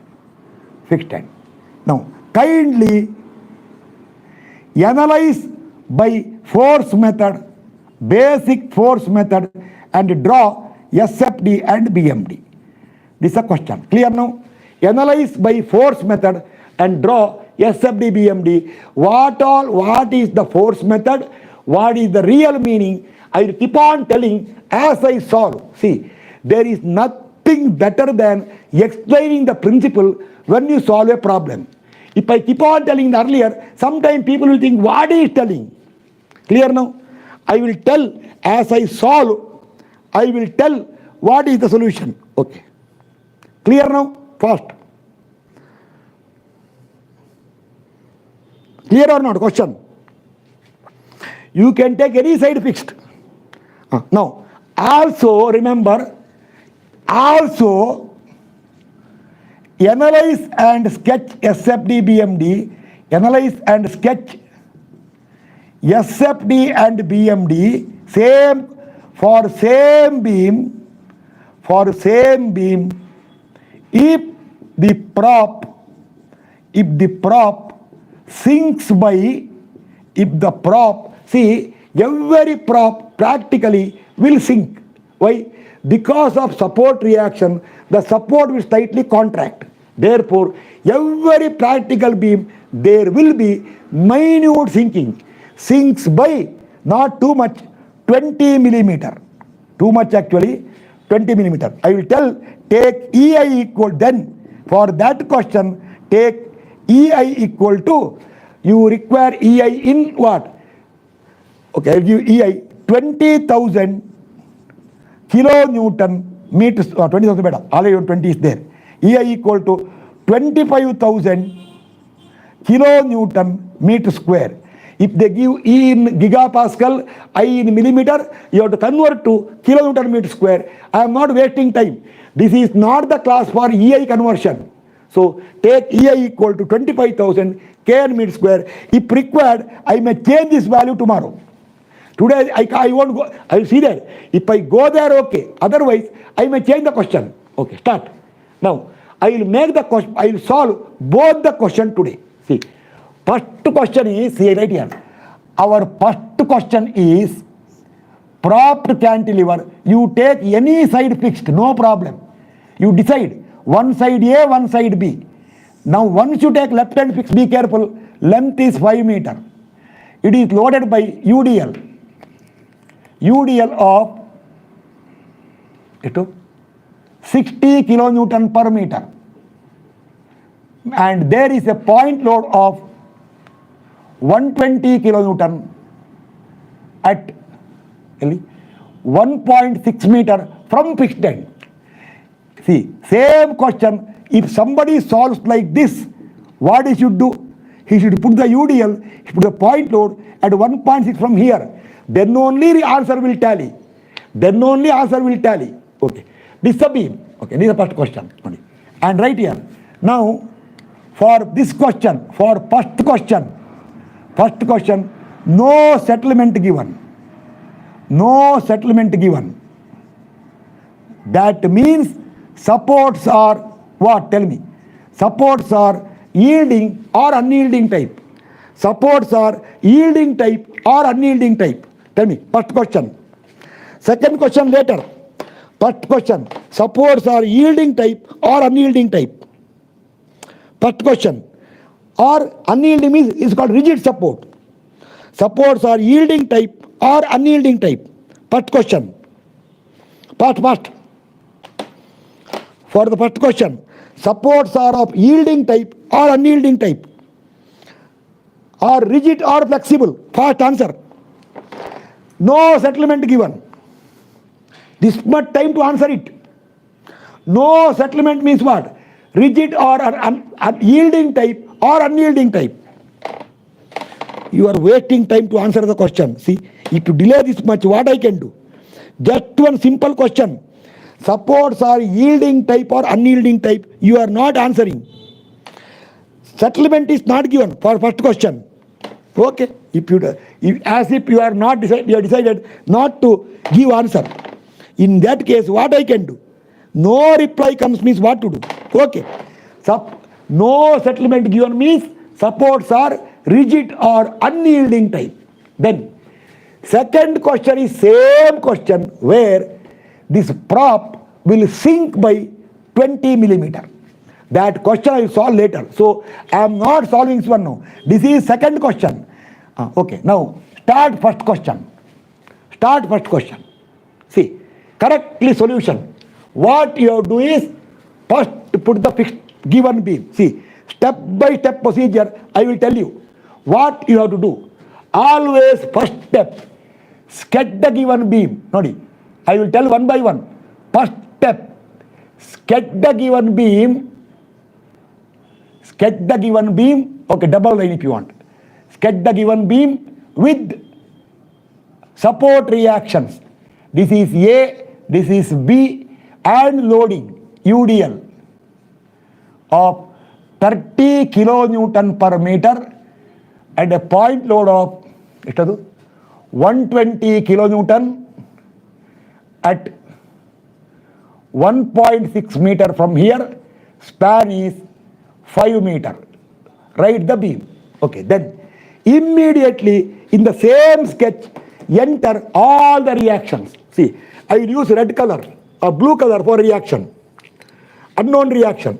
Fixed end. Now kindly analyze by force method, basic force method, and draw SFD and BMD. This is a question. Clear now? Analyze by force method and draw SFD BMD. What is the force method? What is the real meaning? I will keep on telling as I solve. See, there is nothing better than explaining the principle when you solve a problem. If I keep on telling earlier, sometimes people will think, what is telling? Clear now? I will tell as I solve, I will tell what is the solution. Okay. Clear now? Fast. Clear or not? Question. You can take any side fixed. Now, also remember, also analyze and sketch SFD BMD, analyze and sketch SFD and BMD, same for same beam, if the prop sinks by, if the prop, see, every prop practically will sink. Why? Because of support reaction, the support will slightly contract. Therefore, every practical beam, there will be minute sinking. Sinks by, not too much, 20 millimeter. Too much actually, 20 millimeter. I will tell, take EI equal, then for that question, take EI equal to, you require EI in what? Okay, I'll give EI 20,000 kilonewton meters, 20,000 better, already 20 is there. EI equal to 25,000 kilonewton meter square. If they give E in gigapascal, I in millimeter, you have to convert to kilonewton meter square. I am not wasting time. This is not the class for EI conversion. So take EI equal to 25,000 kN meter square. If required, I may change this value tomorrow. Today I won't go, I will see that. If I go there, okay. Otherwise, I may change the question. Okay, start. Now, I will make the question, I will solve both the question today. See, first question is, see right here. Our first question is, propped cantilever. You take any side fixed, no problem. You decide, one side A, one side B. Now, once you take left hand fixed, be careful, length is 5 meter. It is loaded by UDL. UDL of 60 kilonewton per meter. And there is a point load of 120 kilonewton at 1.6 meter from fixed end. See, same question, if somebody solves like this, what he should do? He should put the UDL, he put the point load at 1.6 from here. Then only the answer will tally. Then only answer will tally. Okay. This is the beam. Okay, this is the first question. And right here. Now, for this question, for first question, no settlement given. No settlement given. That means supports are what? Tell me. Supports are yielding or unyielding type. Supports are yielding type or unyielding type. Tell me, first question. Second question later. First question, supports are yielding type or unyielding type. First question. Or unyielding means is called rigid support. Supports are yielding type or unyielding type. First question. First. For the first question, supports are of yielding type or unyielding type. Or rigid or flexible. First answer. No settlement given. This much time to answer it. No settlement means what? Rigid or yielding type or unyielding type. You are wasting time to answer the question. See, if you delay this much, what I can do? Just one simple question. Supports are yielding type or unyielding type. You are not answering. Settlement is not given for first question. Okay. As if you are not decided, you have decided not to give answer. In that case, what I can do? No reply comes means what to do? Okay. No settlement given means supports are rigid or unyielding type. Then, second question is same question where this prop will sink by 20 millimeter. That question I will solve later. So, I am not solving this one now. This is second question. Okay, now start first question. Start first question. See, correctly solution. What you have to do is first put the fixed given beam. See, step by step procedure, I will tell you what you have to do. Always first step, sketch the given beam. Nodi, I will tell one by one. First step, sketch the given beam. Sketch the given beam. Okay, double line if you want. sketch the given beam with support reactions. This is A, this is B, and loading UDL of 30 kilonewton per meter and a point load of 120 kilonewton at 1.6 meter from here. Span is 5 meter. Write the beam. Okay, then immediately in the same sketch enter all the reactions. See, I will use red color or blue color for reaction. Unknown reaction.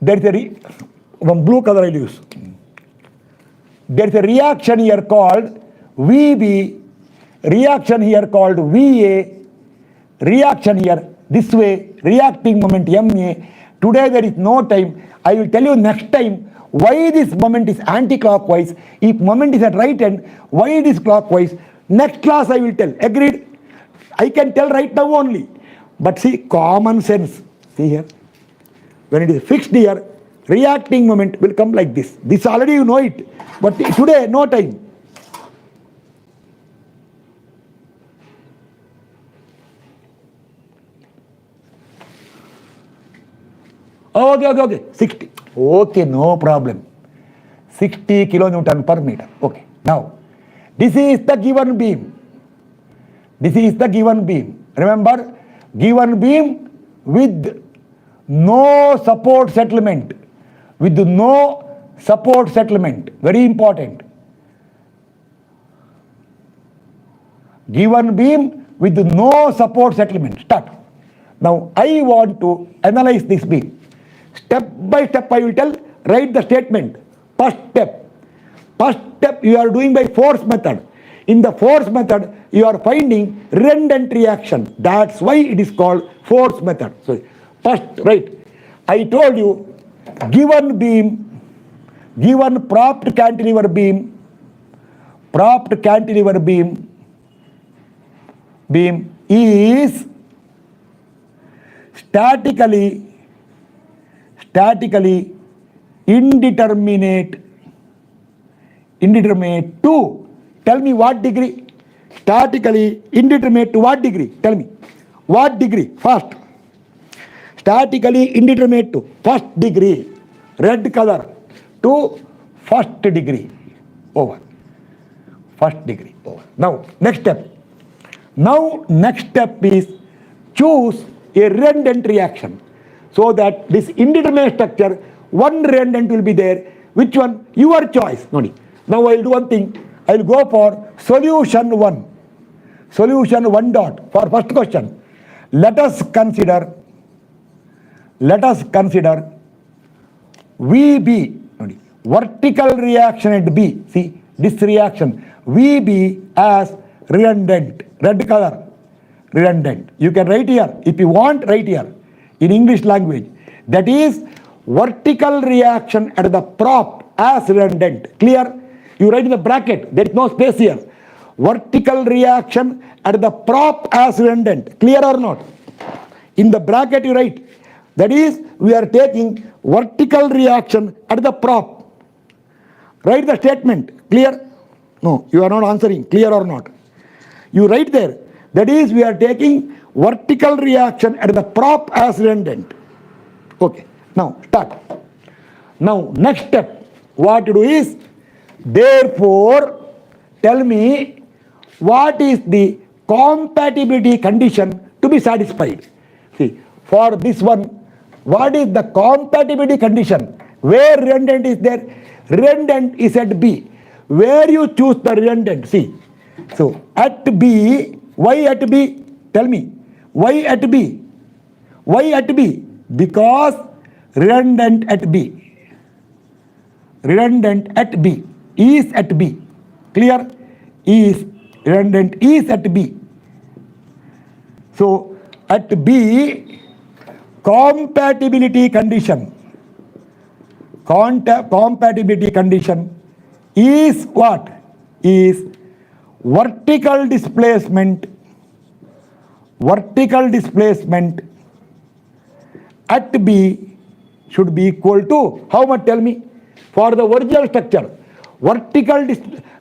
There is a one blue color I will use. There is a reaction here called VB, reaction here called VA, reaction here this way, reacting moment MA. Today there is no time. I will tell you next time why this moment is anti-clockwise. If moment is at right hand, why it is clockwise. Next class I will tell. Agreed? I can tell right now only. But see, common sense. See here. When it is fixed here, reacting moment will come like this. This already you know it. But today, no time. Okay. 60. Okay, no problem. 60 kilonewton per meter. Okay. Now, this is the given beam. This is the given beam. Remember, given beam with no support settlement. With no support settlement. Very important. Given beam with no support settlement. Start. Now, I want to analyze this beam. Step by step I will tell, write the statement. First step. First step you are doing by force method. In the force method, you are finding redundant reaction. That's why it is called force method. So, first, right. I told you, given beam, given propped cantilever beam is statically indeterminate to, tell me what degree? Statically indeterminate to what degree? Tell me. What degree? First. Statically indeterminate to first degree. Red color to first degree. Over. First degree. Over. Now, next step. Next step is choose a redundant reaction. So that this indeterminate structure, one redundant will be there. Which one? Your choice. Now I will do one thing. I will go for solution 1. Solution 1 dot for first question. Let us consider VB, vertical reaction at B. See this reaction VB as redundant. Red color. Redundant. You can write here. If you want, write here. In English language, that is vertical reaction at the prop as redundant. Clear? You write in the bracket, there is no space here. Vertical reaction at the prop as redundant. Clear or not? In the bracket you write, that is we are taking vertical reaction at the prop. Write the statement. Clear? No, you are not answering. Clear or not? You write there, that is we are taking vertical reaction at the prop as redundant. Okay, now start. Now next step, what to do is, therefore, tell me what is the compatibility condition to be satisfied. See, for this one, what is the compatibility condition? Where redundant is there? Redundant is at B. Where you choose the redundant? See, so at B, why at B? Tell me. Why at B? Why at B? Because redundant at B. Redundant at B. Is at B. Clear? Is redundant is at B. So at B, compatibility condition. Compatibility condition is what? Is vertical displacement at B should be equal to, how much? Tell me. For the original structure, Vertical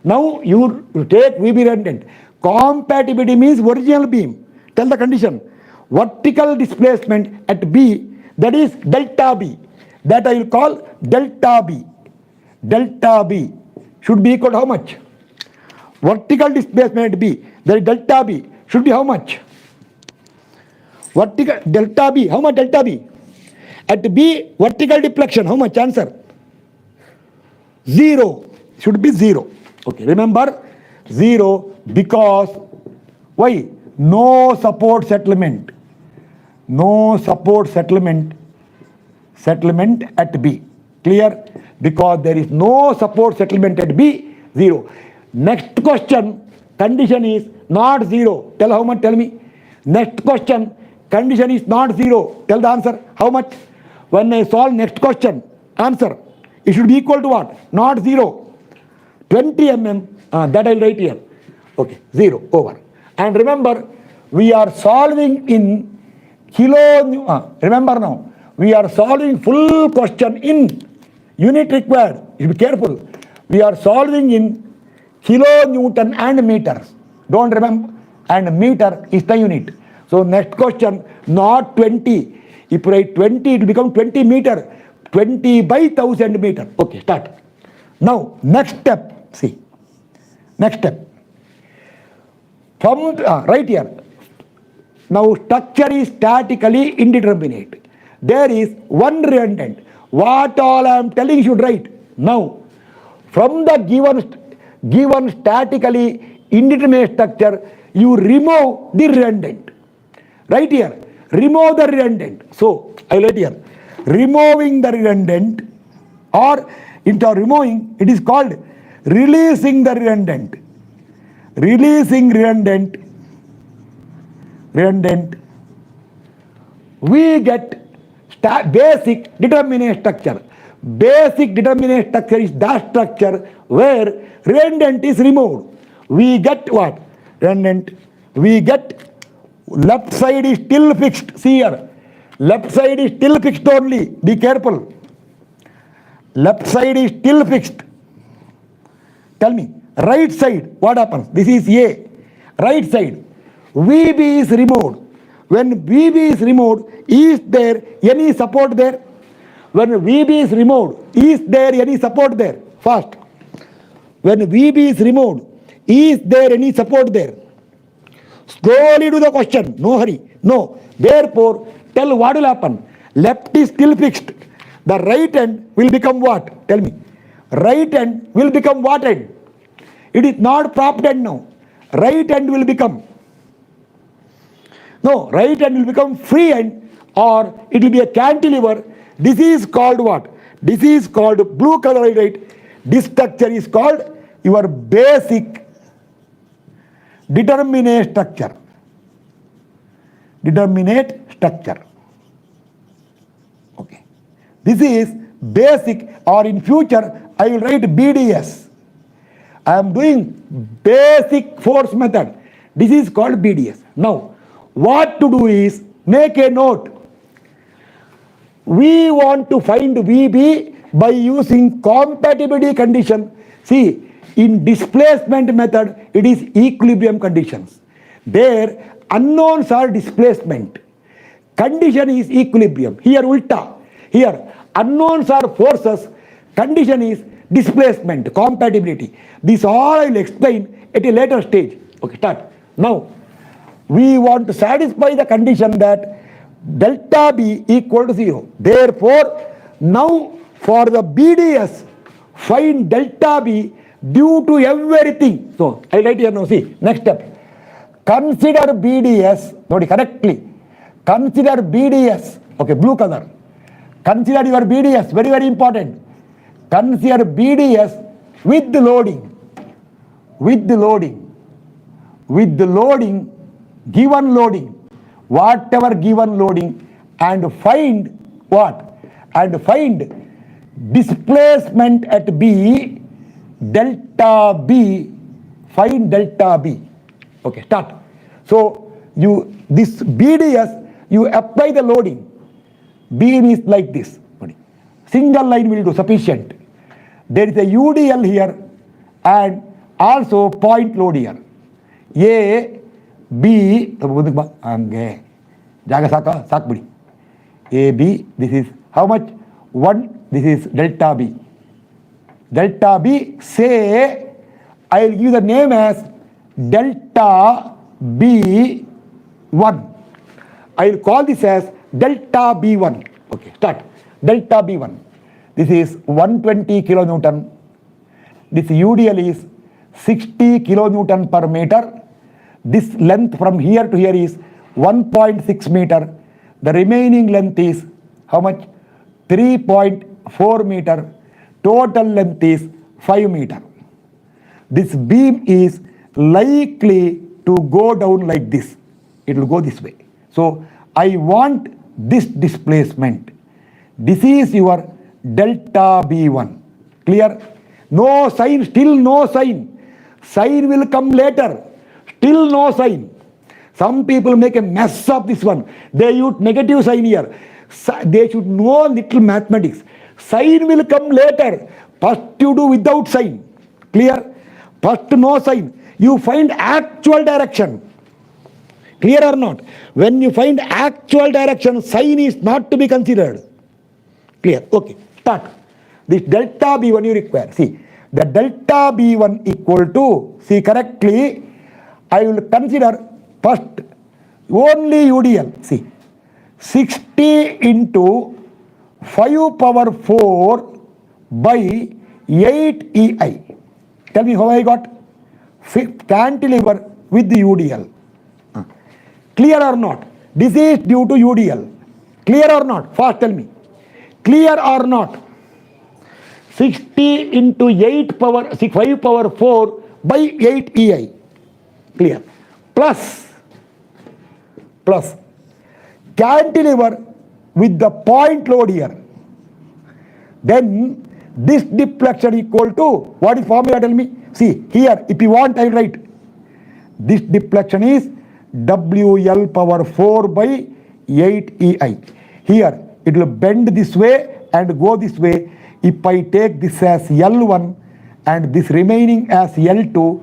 now you take VB redundant. Compatibility means original beam. Tell the condition. Vertical displacement at B, that is delta B. That I will call delta B. Delta B should be equal to how much? Vertical displacement at B, that is delta B, should be how much? Vertical delta B, how much delta B? At B, vertical deflection, how much? Answer. 0. Should be 0. Okay, remember 0 because why? No support settlement. No support settlement at B. Clear? Because there is no support settlement at B, 0. Next question, condition is not 0. Tell how much? Tell me. Next question, condition is not 0. Tell the answer. How much? When I solve next question, answer, it should be equal to what? Not 0. 20 mm, that I will write here. Okay, 0, over. And remember, we are solving in remember now, we are solving full question in unit required. You be careful. We are solving in kilonewton and meters. Don't remember. And meter is the unit. So next question, not 20. If you write 20, it will become 20 meter. 20 by 1000 meter. Okay, start. Now, next step. See. Next step. From right here. Now, structure is statically indeterminate. There is one redundant. What all I am telling you should write. Now, from the given statically indeterminate structure, you remove the redundant. Right here. Remove the redundant. So, I will write here. Removing the redundant, or instead of removing, it is called releasing the redundant. Releasing redundant. We get basic determinate structure. Basic determinate structure is that structure where redundant is removed. We get what? Redundant. We get left side is still fixed. See here. Left side is still fixed only. Be careful. Left side is still fixed. Tell me. Right side, what happens? This is A. Right side. VB is removed. When VB is removed, is there any support there? When VB is removed, is there any support there? Fast. When VB is removed, is there any support there? Slowly do the question. No hurry. No. Therefore, tell what will happen. Left is still fixed. The right end will become what? Tell me. Right end will become what end? It is not propped end now. Right end will become. No, right end will become free end, or it will be a cantilever. This is called what? This is called blue color, right? This structure is called your basic determinate structure. Determinate structure. Okay. This is basic, or in future I will write BDS. I am doing basic force method. This is called BDS. Now, what to do is make a note. We want to find VB by using compatibility condition. See, in displacement method, it is equilibrium conditions. There, unknowns are displacement. Condition is equilibrium. Here, ulta. Here, unknowns are forces. Condition is displacement, compatibility. This all I will explain at a later stage. Okay, start. Now, we want to satisfy the condition that delta B equal to 0. Therefore, now for the BDS, find delta B due to everything. So, I write here now, see, next step. Consider BDS, note correctly. Consider BDS, okay, blue color. Consider your BDS, very, very important. Consider BDS with the loading. With the loading. With the loading, given loading, whatever given loading, and find what? And find displacement at B, delta B, find delta B. Okay, start. So, this BDS, you apply the loading. Beam is like this. Single line will do sufficient. There is a UDL here. and also point load here. A, B, A, B, this is how much? 1, this is delta B. Delta B, say, I will give the name as delta B1. I will call this as delta B1. Okay, start. Delta B1. This is 120 kilonewton. This UDL is 60 kilonewton per meter. This length from here to here is 1.6 meter. The remaining length is how much? 3.4 meter. Total length is 5 meter. This beam is likely to go down like this. It will go this way. So I want this displacement. This is your delta B1. Clear? No sign, still no sign. Sign will come later. Still no sign. Some people make a mess of this one. They use negative sign here. They should know little mathematics. Sign will come later. First you do without sign. Clear? First no sign. You find actual direction. Clear or not? When you find actual direction, sign is not to be considered. Clear? Okay. Start. This delta B1 you require. See, the delta B1 equal to, see correctly, I will consider first only UDL. See, 60 into 5 power 4 by 8 EI. Tell me how I got cantilever with the UDL. Clear or not? This is due to UDL. Clear or not? Fast tell me. Clear or not? 60 into 5 power 4 by 8 EI. Clear. Plus cantilever with the point load here. Then this deflection equal to, what is formula, tell me? See, here, if you want, I will write. This deflection is WL power 4 by 8 EI. Here, it will bend this way and go this way. If I take this as L1 and this remaining as L2,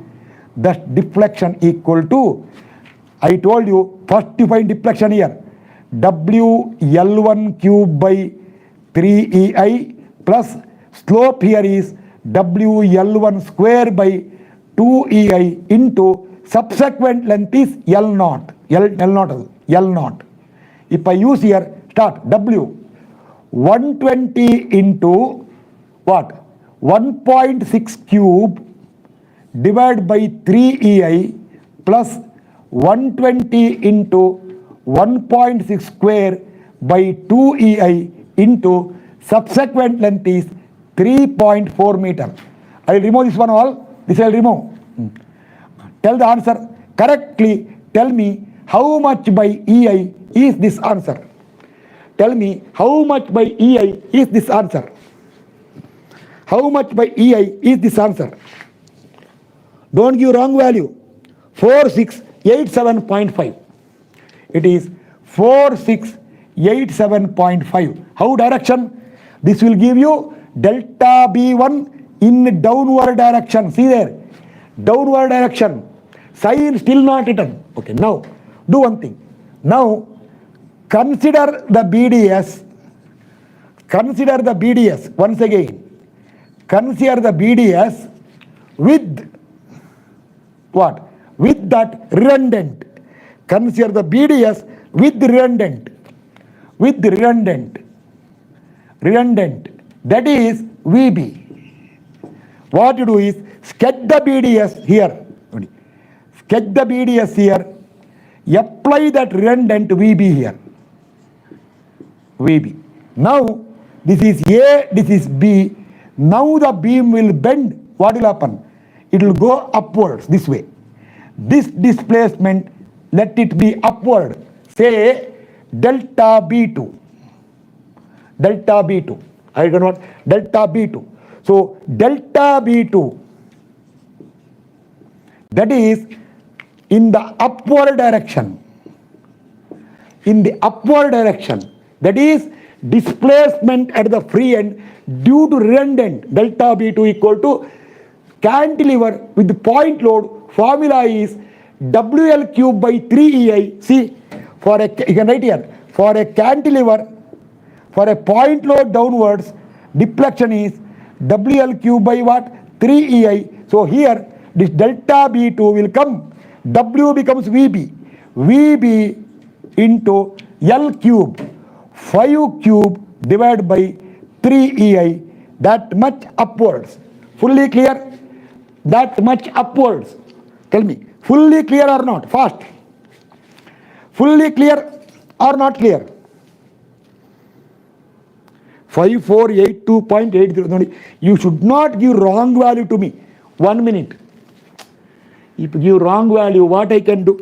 the deflection equal to, I told you, first you find deflection here. WL1 cube by 3 EI plus slope here is WL1 square by 2 EI into subsequent length is L0. L0. If I use here, start W 120 into what? 1.6 cube divided by 3 EI plus 120 into 1.6 square by 2 EI into subsequent length is 3.4 meter. I will remove this one all. This I will remove. Tell the answer. Correctly tell me how much by EI is this answer. Tell me how much by EI is this answer. How much by EI is this answer? Don't give wrong value. 4687.5. It is 4687.5. How direction? This will give you delta B1 in downward direction. See there. Downward direction. Sign still not written. Okay, now do one thing. Now consider the BDS. Consider the BDS once again. Consider the BDS with what? With that redundant. Consider the BDS with the redundant. With the redundant. Redundant. That is VB. What you do is sketch the BDS here. Sketch the BDS here. Apply that redundant VB here. VB. Now this is A, this is B. Now the beam will bend. What will happen? It will go upwards this way. This displacement, let it be upward. Say delta B2. Delta B2. I don't know what. Delta B2. So delta B2, that is in the upward direction. In the upward direction. That is displacement at the free end due to redundant. Delta B2 equal to cantilever with the point load, formula is WL cube by 3EI. See, you can write here, for a cantilever, for a point load downwards, deflection is WL cube by what? 3EI. So here, this delta B2 will come. W becomes VB. VB into L cube. 5 cube divided by 3EI. That much upwards. Fully clear? That much upwards. Tell me, fully clear or not? Fast. Fully clear or not clear? 5482.80. You should not give wrong value to me. 1 minute. If you give wrong value, what I can do?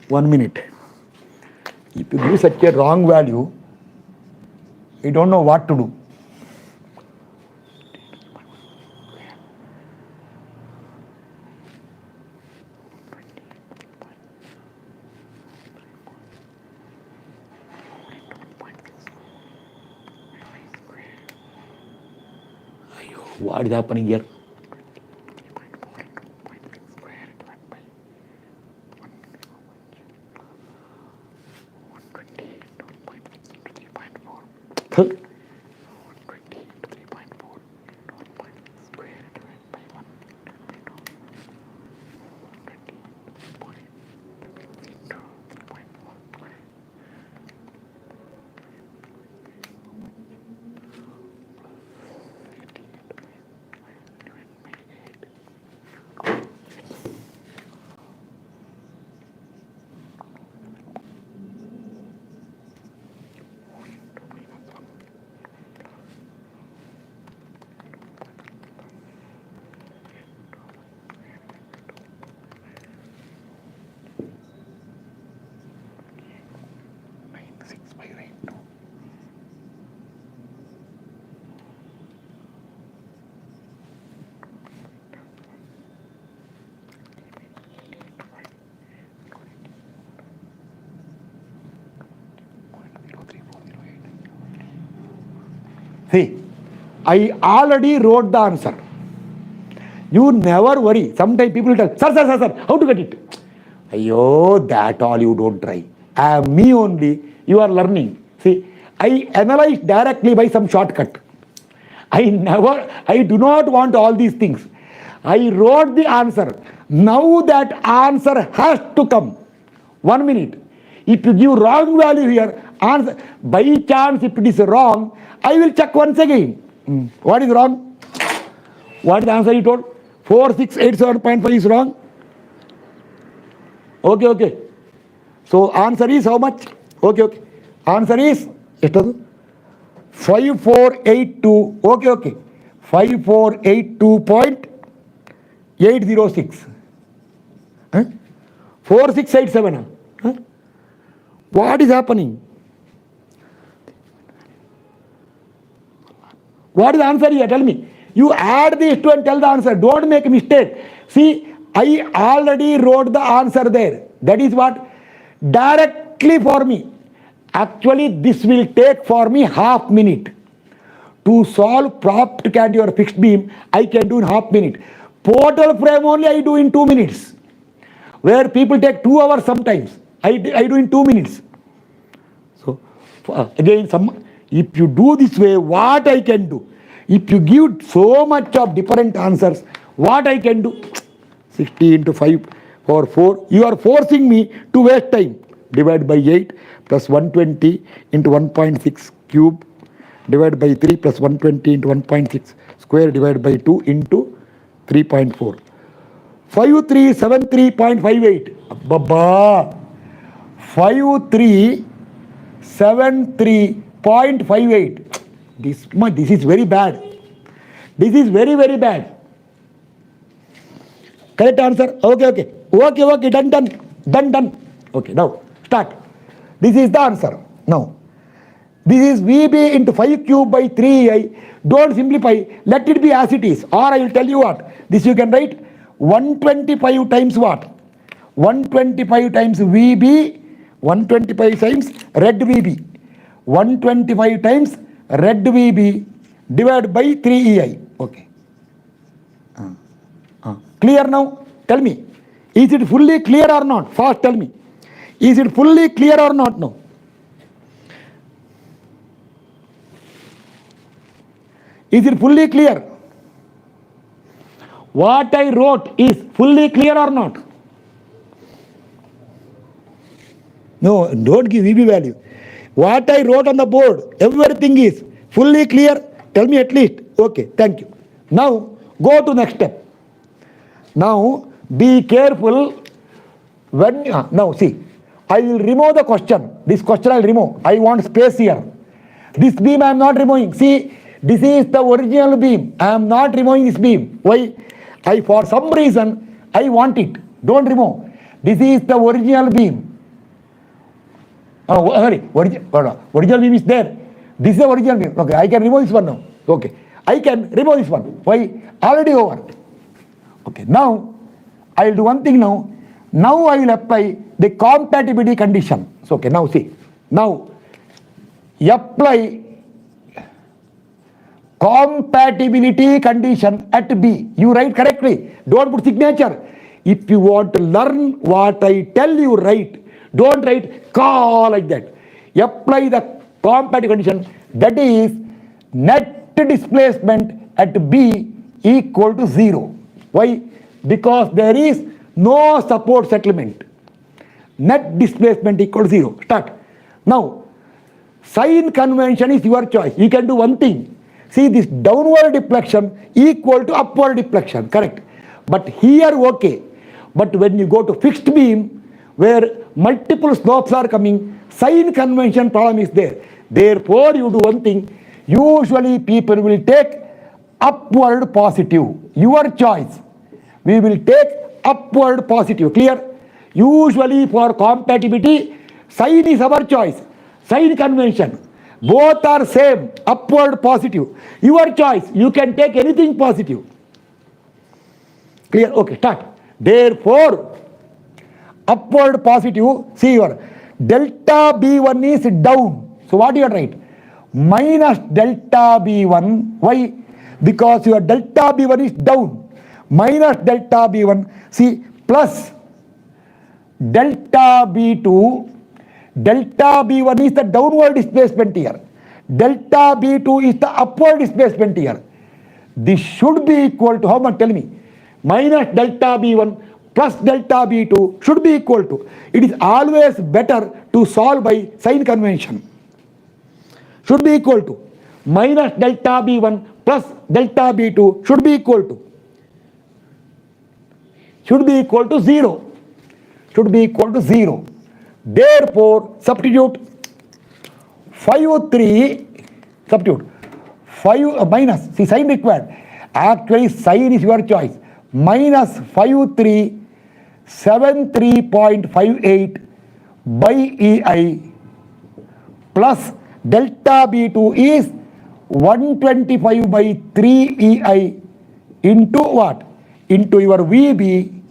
One minute. If you give such a wrong value, you don't know what to do. What is happening here? See, I already wrote the answer. You never worry. Sometimes people tell, sir, how to get it? Ayo, that all you don't try. I am me only. You are learning. See, I analyze directly by some shortcut. I do not want all these things. I wrote the answer. Now that answer has to come. 1 minute. If you give wrong value here, answer, by chance if it is wrong, I will check once again. What is wrong? What is the answer you told? 4687.5 is wrong. Okay. So answer is how much? Okay. Answer is 5482. Okay. 5482.806. 4687. What is happening? What is the answer here? Tell me. You add these two and tell the answer. Don't make a mistake. See, I already wrote the answer there. That is what? Directly for me. Actually, this will take for me half minute. To solve propped cantilever or fixed beam, I can do in half minute. Portal frame only I do in 2 minutes. Where people take 2 hours sometimes. I do in 2 minutes. So, again, if you do this way, what I can do? If you give so much of different answers, what I can do? 60 into 5 or 4. You are forcing me to waste time. Divide by 8 plus 120 into 1.6 cube. Divide by 3 plus 120 into 1.6 square divided by 2 into 3.4. 5373.58. Baba. 5373.58. This is very bad. This is very, very bad. Correct answer? Okay. Done. Okay, now start. This is the answer. Now, this is VB into 5 cube by 3I. Don't simplify. Let it be as it is. Or I will tell you what. This you can write 125 times what? 125 times VB 125 times red VB. 125 times red VB divided by 3EI. Okay. Clear now? Tell me. Is it fully clear or not? Fast tell me. Is it fully clear or not now? Is it fully clear? What I wrote is fully clear or not? No, don't give VB value. What I wrote on the board, everything is fully clear. Tell me at least. Okay, thank you. Now, go to next step. Now, be careful when, now see, I will remove the question. This question I will remove. I want space here. This beam I am not removing. See, this is the original beam. I am not removing this beam. Why? For some reason, I want it. Don't remove. This is the original beam. Oh, sorry, original beam is there. This is the original beam. Okay, I can remove this one now. Okay, I can remove this one. Why? Already over. Okay, now I will do one thing now. Now I will apply the compatibility condition. So, okay, now see. Now, apply compatibility condition at B. You write correctly. Don't put signature. If you want to learn what I tell you, write. Don't write call like that. Apply the compatibility condition. That is net displacement at B equal to 0. Why? Because there is no support settlement. Net displacement equal to 0. Start. Now, sign convention is your choice. You can do one thing. See, this downward deflection equal to upward deflection. Correct. But here, okay. But when you go to fixed beam, where multiple slopes are coming, sign convention problem is there. Therefore, you do one thing. Usually, people will take upward positive. Your choice. We will take upward positive. Clear? Usually, for compatibility, sign is our choice. Sign convention. Both are same. Upward positive. Your choice. You can take anything positive. Clear? Okay, start. Therefore, upward positive, see your delta B1 is down. So what you write? Minus delta B1. Why? Because your delta B1 is down. Minus delta B1. See, plus delta B2. Delta B1 is the downward displacement here. Delta B2 is the upward displacement here. This should be equal to how much? Tell me. Minus delta B1 plus delta B2 should be equal to. It is always better to solve by sign convention. Should be equal to. Minus delta B1 plus delta B2 should be equal to. Should be equal to 0. Should be equal to 0. Therefore, substitute 5, 3, substitute 5 minus, see sign required. Actually, sign is your choice. Minus 5, 3, 73.58 by EI plus delta B2 is 125 by 3 EI into what? Into your VB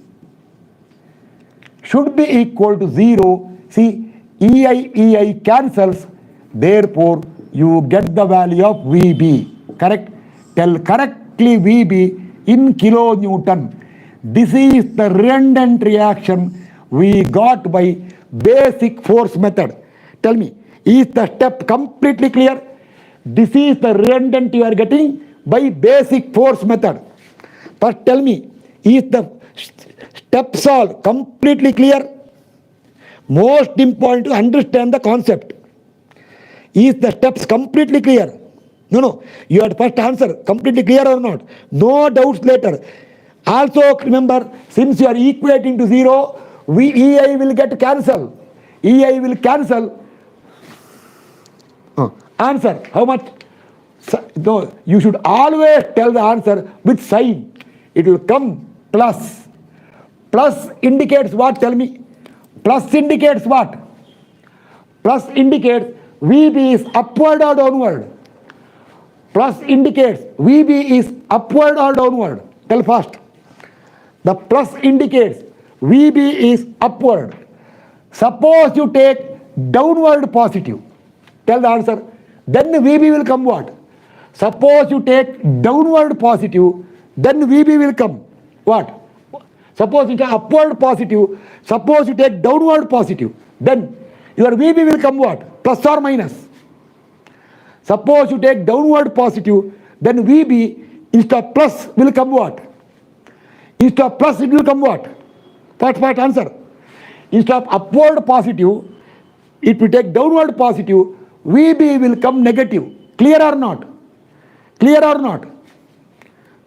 should be equal to 0. See, EI cancels. Therefore, you get the value of VB. Correct? Tell correctly VB in kilonewton. This is the redundant reaction we got by basic force method. Tell me, is the step completely clear? This is the redundant you are getting by basic force method. First tell me, is the steps all completely clear? Most important to understand the concept. Is the steps completely clear? No. You have to first answer, completely clear or not? No doubts later. Also remember, since you are equating to 0, EI will get cancelled. EI will cancel. Answer, how much? No, you should always tell the answer with sign. It will come plus. Plus indicates what? Tell me. Plus indicates what? Plus indicates VB is upward or downward. Plus indicates VB is upward or downward. Tell fast. The plus indicates VB is upward. Suppose you take downward positive. Tell the answer. Then VB will come what? Suppose you take downward positive, then VB will come what? Suppose you take upward positive, suppose you take downward positive, then your VB will come what? Plus or minus? Suppose you take downward positive, then VB instead of plus will come what? Instead of plus it will come what? What answer? Instead of upward positive, if we take downward positive, VB will come negative. Clear or not? Clear or not?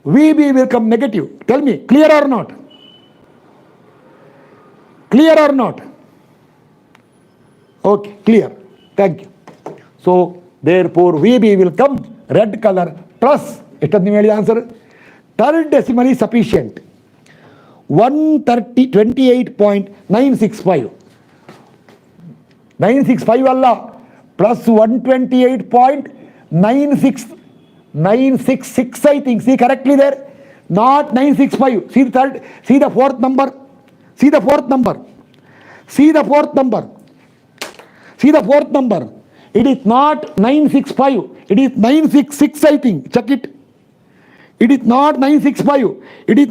VB will come negative. Tell me, clear or not? Clear or not? Okay, clear. Thank you. So, therefore, VB will come red color plus. The answer. Third decimal is sufficient. 128.965. 965 Allah plus 128.966 I think. See correctly there. Not 965. See the third. See the fourth number. See the fourth number. See the fourth number. See the fourth number. It is not 965. It is 966 I think. Check it. It is not 965. It is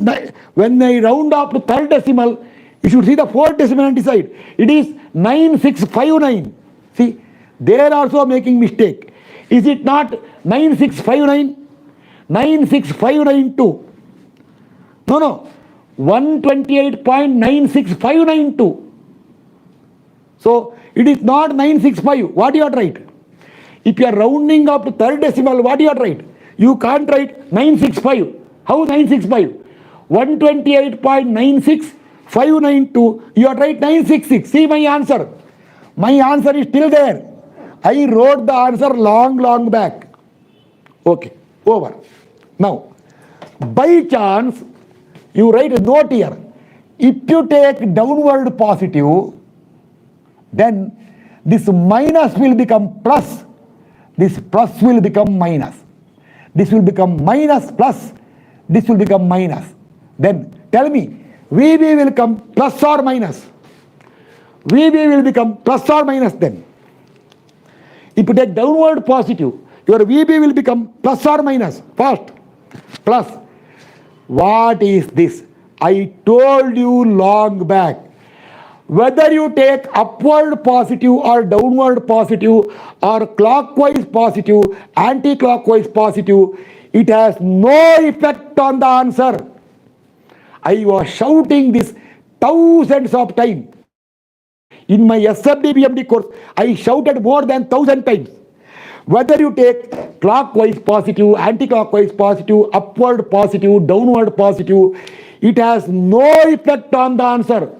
when I round up to third decimal, you should see the fourth decimal and decide. It is 9659. See, they are also making mistake. Is it not 9659? 96592. No. 128.96592. So it is not 965. What you are right? If you are rounding up to third decimal, what you are right? You can't write 965. How 965? 128.96592. You are right 966. See my answer. My answer is still there. I wrote the answer long back. Okay, over. Now, by chance, you write a note here. If you take downward positive, then this minus will become plus. This plus will become minus. This will become minus plus. This will become minus. Then tell me, VB will come plus or minus? VB will become plus or minus then. If you take downward positive, your VB will become plus or minus? First, plus. What is this? I told you long back. Whether you take upward positive or downward positive or clockwise positive, anti-clockwise positive, it has no effect on the answer. I was shouting this thousands of times. In my SRDBMD course, I shouted more than 1,000 times. Whether you take clockwise positive, anti-clockwise positive, upward positive, downward positive, it has no effect on the answer.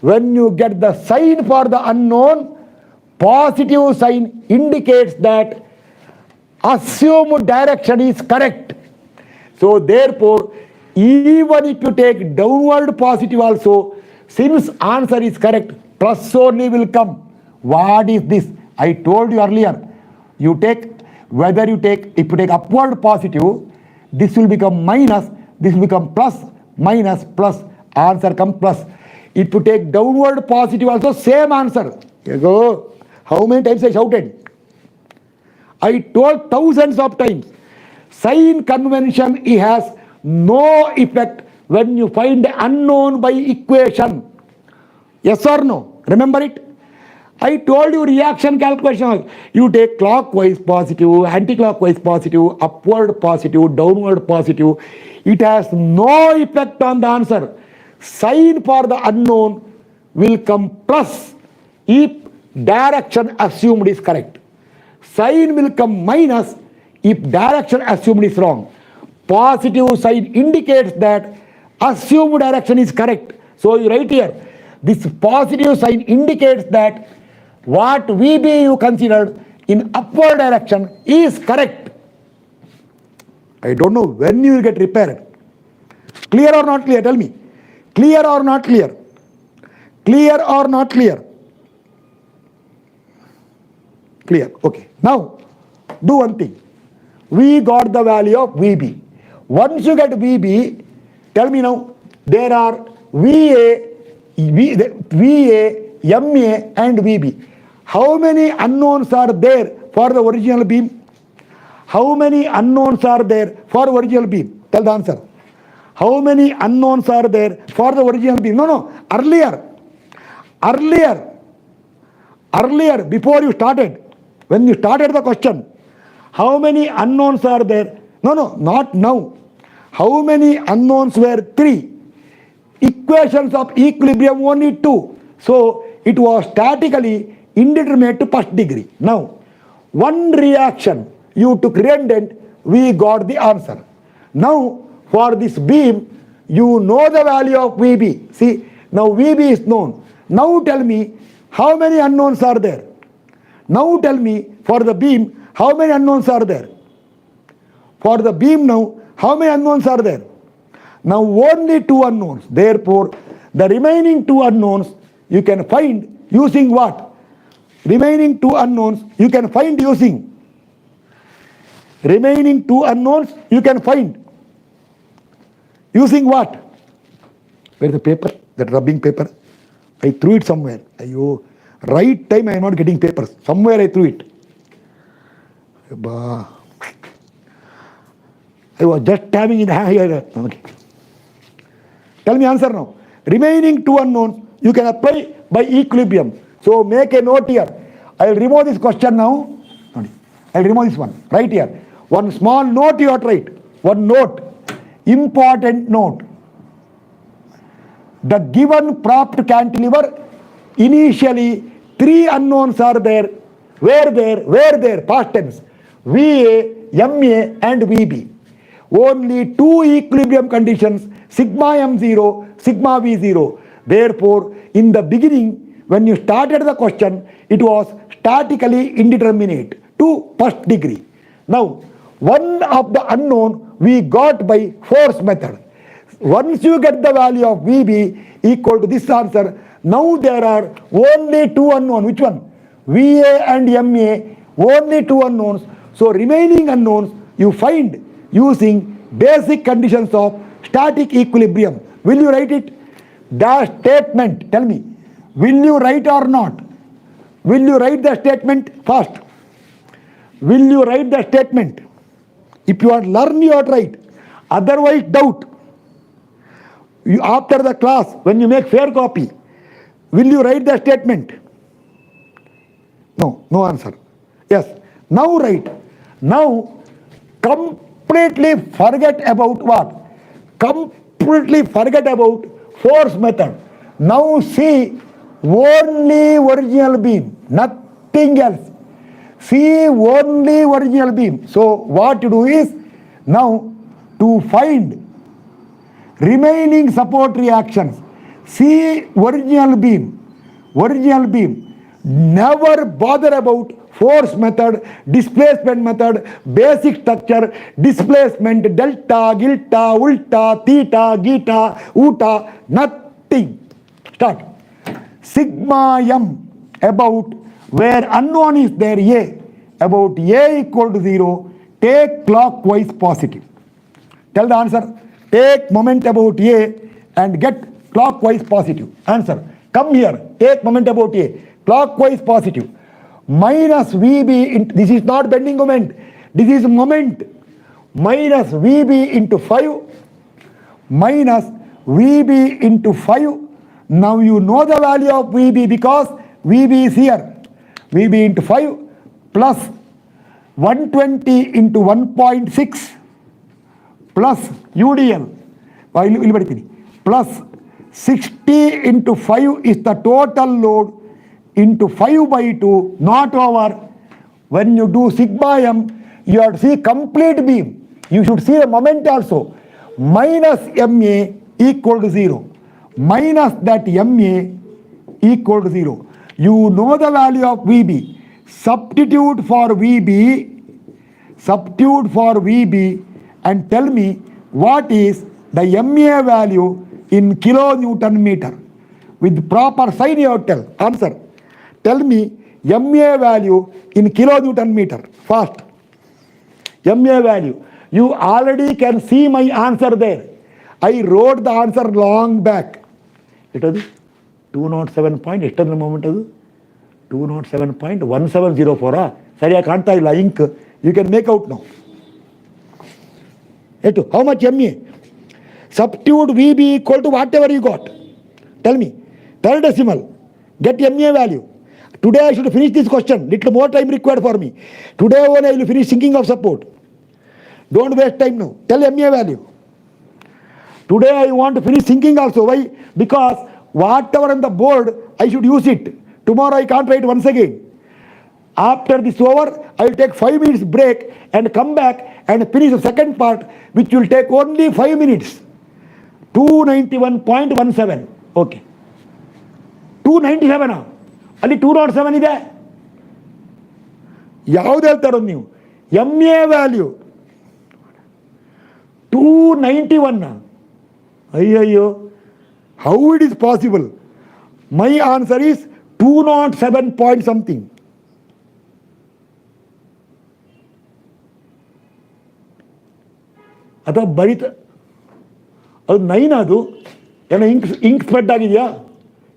When you get the sign for the unknown, positive sign indicates that assumed direction is correct. So therefore, even if you take downward positive also, since answer is correct, plus only will come. What is this? I told you earlier. You take, whether you take, if you take upward positive, this will become minus, this will become plus, minus, plus, answer come plus. If you take downward positive also, same answer. Here you go. How many times I shouted? I told thousands of times. Sign convention, it has no effect when you find the unknown by equation. Yes or no? Remember it? I told you reaction calculation. You take clockwise positive, anti-clockwise positive, upward positive, downward positive. It has no effect on the answer. Sign for the unknown will come plus if direction assumed is correct. Sign will come minus if direction assumed is wrong. Positive sign indicates that assumed direction is correct. So you write here, this positive sign indicates that what VB you considered in upward direction is correct. I don't know when you will get repaired. Clear or not clear? Tell me. Clear or not clear? Clear or not clear? Clear. Okay. Now, do one thing. We got the value of VB. Once you get VB, tell me now, there are VA, MA and VB. How many unknowns are there for the original beam? How many unknowns are there for original beam? Tell the answer. How many unknowns are there for the original beam? No, earlier, before you started, when you started the question, how many unknowns are there? No, not now. How many unknowns were? 3. Equations of equilibrium only 2. So it was statically indeterminate to first degree. Now, one reaction you took redundant, we got the answer. Now, for this beam, you know the value of VB. See, now VB is known. Now tell me, how many unknowns are there? Now tell me, for the beam, how many unknowns are there? For the beam now, how many unknowns are there? Now only 2 unknowns. Therefore, the remaining 2 unknowns you can find using what? Remaining 2 unknowns you can find using. Remaining 2 unknowns you can find using what? Where is the paper? That rubbing paper? I threw it somewhere. Right time I am not getting papers. Somewhere I threw it. I was just having in here. Okay. Tell me answer now. Remaining 2 unknowns you can apply by equilibrium. So make a note here. I will remove this question now. I will remove this one right here. One small note you have to write. One note. Important note. The given propped cantilever, initially 3 unknowns are there. Where there? Past tense. VA, MA and VB. Only 2 equilibrium conditions, sigma M0, sigma V0. Therefore, in the beginning, when you started the question, it was statically indeterminate to first degree. Now, one of the unknown we got by force method. Once you get the value of VB equal to this answer, now there are only 2 unknowns. Which one? VA and MA, only 2 unknowns. So remaining unknowns you find using basic conditions of static equilibrium. Will you write it? The statement, tell me, will you write or not? Will you write the statement first? Will you write the statement? If you want to learn, you have to write. Otherwise, doubt. You, after the class, when you make fair copy, will you write the statement? No answer. Yes. Now write. Now, completely forget about what? Completely forget about force method. Now see only original beam, nothing else. See only original beam. So what you do is, now to find remaining support reactions, see original beam. Never bother about force method, displacement method, basic structure, displacement, delta, gilta, ulta, theta, gita, uta, nothing. Start. Sigma M about where unknown is there, A. About A equal to 0, take clockwise positive. Tell the answer. Take moment about A and get clockwise positive. Answer. Come here. Take moment about A. Clockwise positive. Minus VB, this is not bending moment. This is moment. Minus VB into 5. Minus VB into 5. Now you know the value of VB because VB is here. VB into 5 plus 120 into 1.6 plus UDL plus 60 into 5 is the total load into 5 by 2, not over. When you do sigma M, you have to see complete beam. You should see the moment also. Minus MA equal to 0. Minus that MA equal to 0. You know the value of VB. Substitute for VB and tell me what is the MA value in kilonewton meter. With proper sign you have to tell. Answer. Tell me MA value in kilonewton meter. Fast. MA value. You already can see my answer there. I wrote the answer long back. It was 207 point ಎಷ್ಟಂದ್ರೆ moment ಅದು 207.1704 ಸರಿಯಾಗಿ ಕಾಣ್ತಾ ಇಲ್ಲ ink. You can make out ನಾವು. ಎಷ್ಟು? How much M A? Substitute VB equal to whatever you got. Tell me. Third decimal. Get MA value. Today I should finish this question. Little more time required for me. Today only I will finish thinking of support. Don't waste time now. Tell MA value. Today I want to finish thinking also. Why? Because whatever on the board, I should use it. Tomorrow I can't write once again. After this over, I will take 5 minutes break and come back and finish the second part, which will take only 5 minutes. 291.17. Okay. 297 ಅಲ್ಲಿ 207 ಇದೆ. ಯಾವ್ದು ಹೇಳ್ತಾರೋ ನೀವು? M A value 291. ಅಯ್ಯಯ್ಯೋ, how it is possible? My answer is 207 point something. ಅಥವಾ ಬರಿತ ಅದು 9 ಅದು ಏನೋ ಇಂಕ್ ಸ್ಪ್ರೆಡ್ ಆಗಿದೆಯಾ?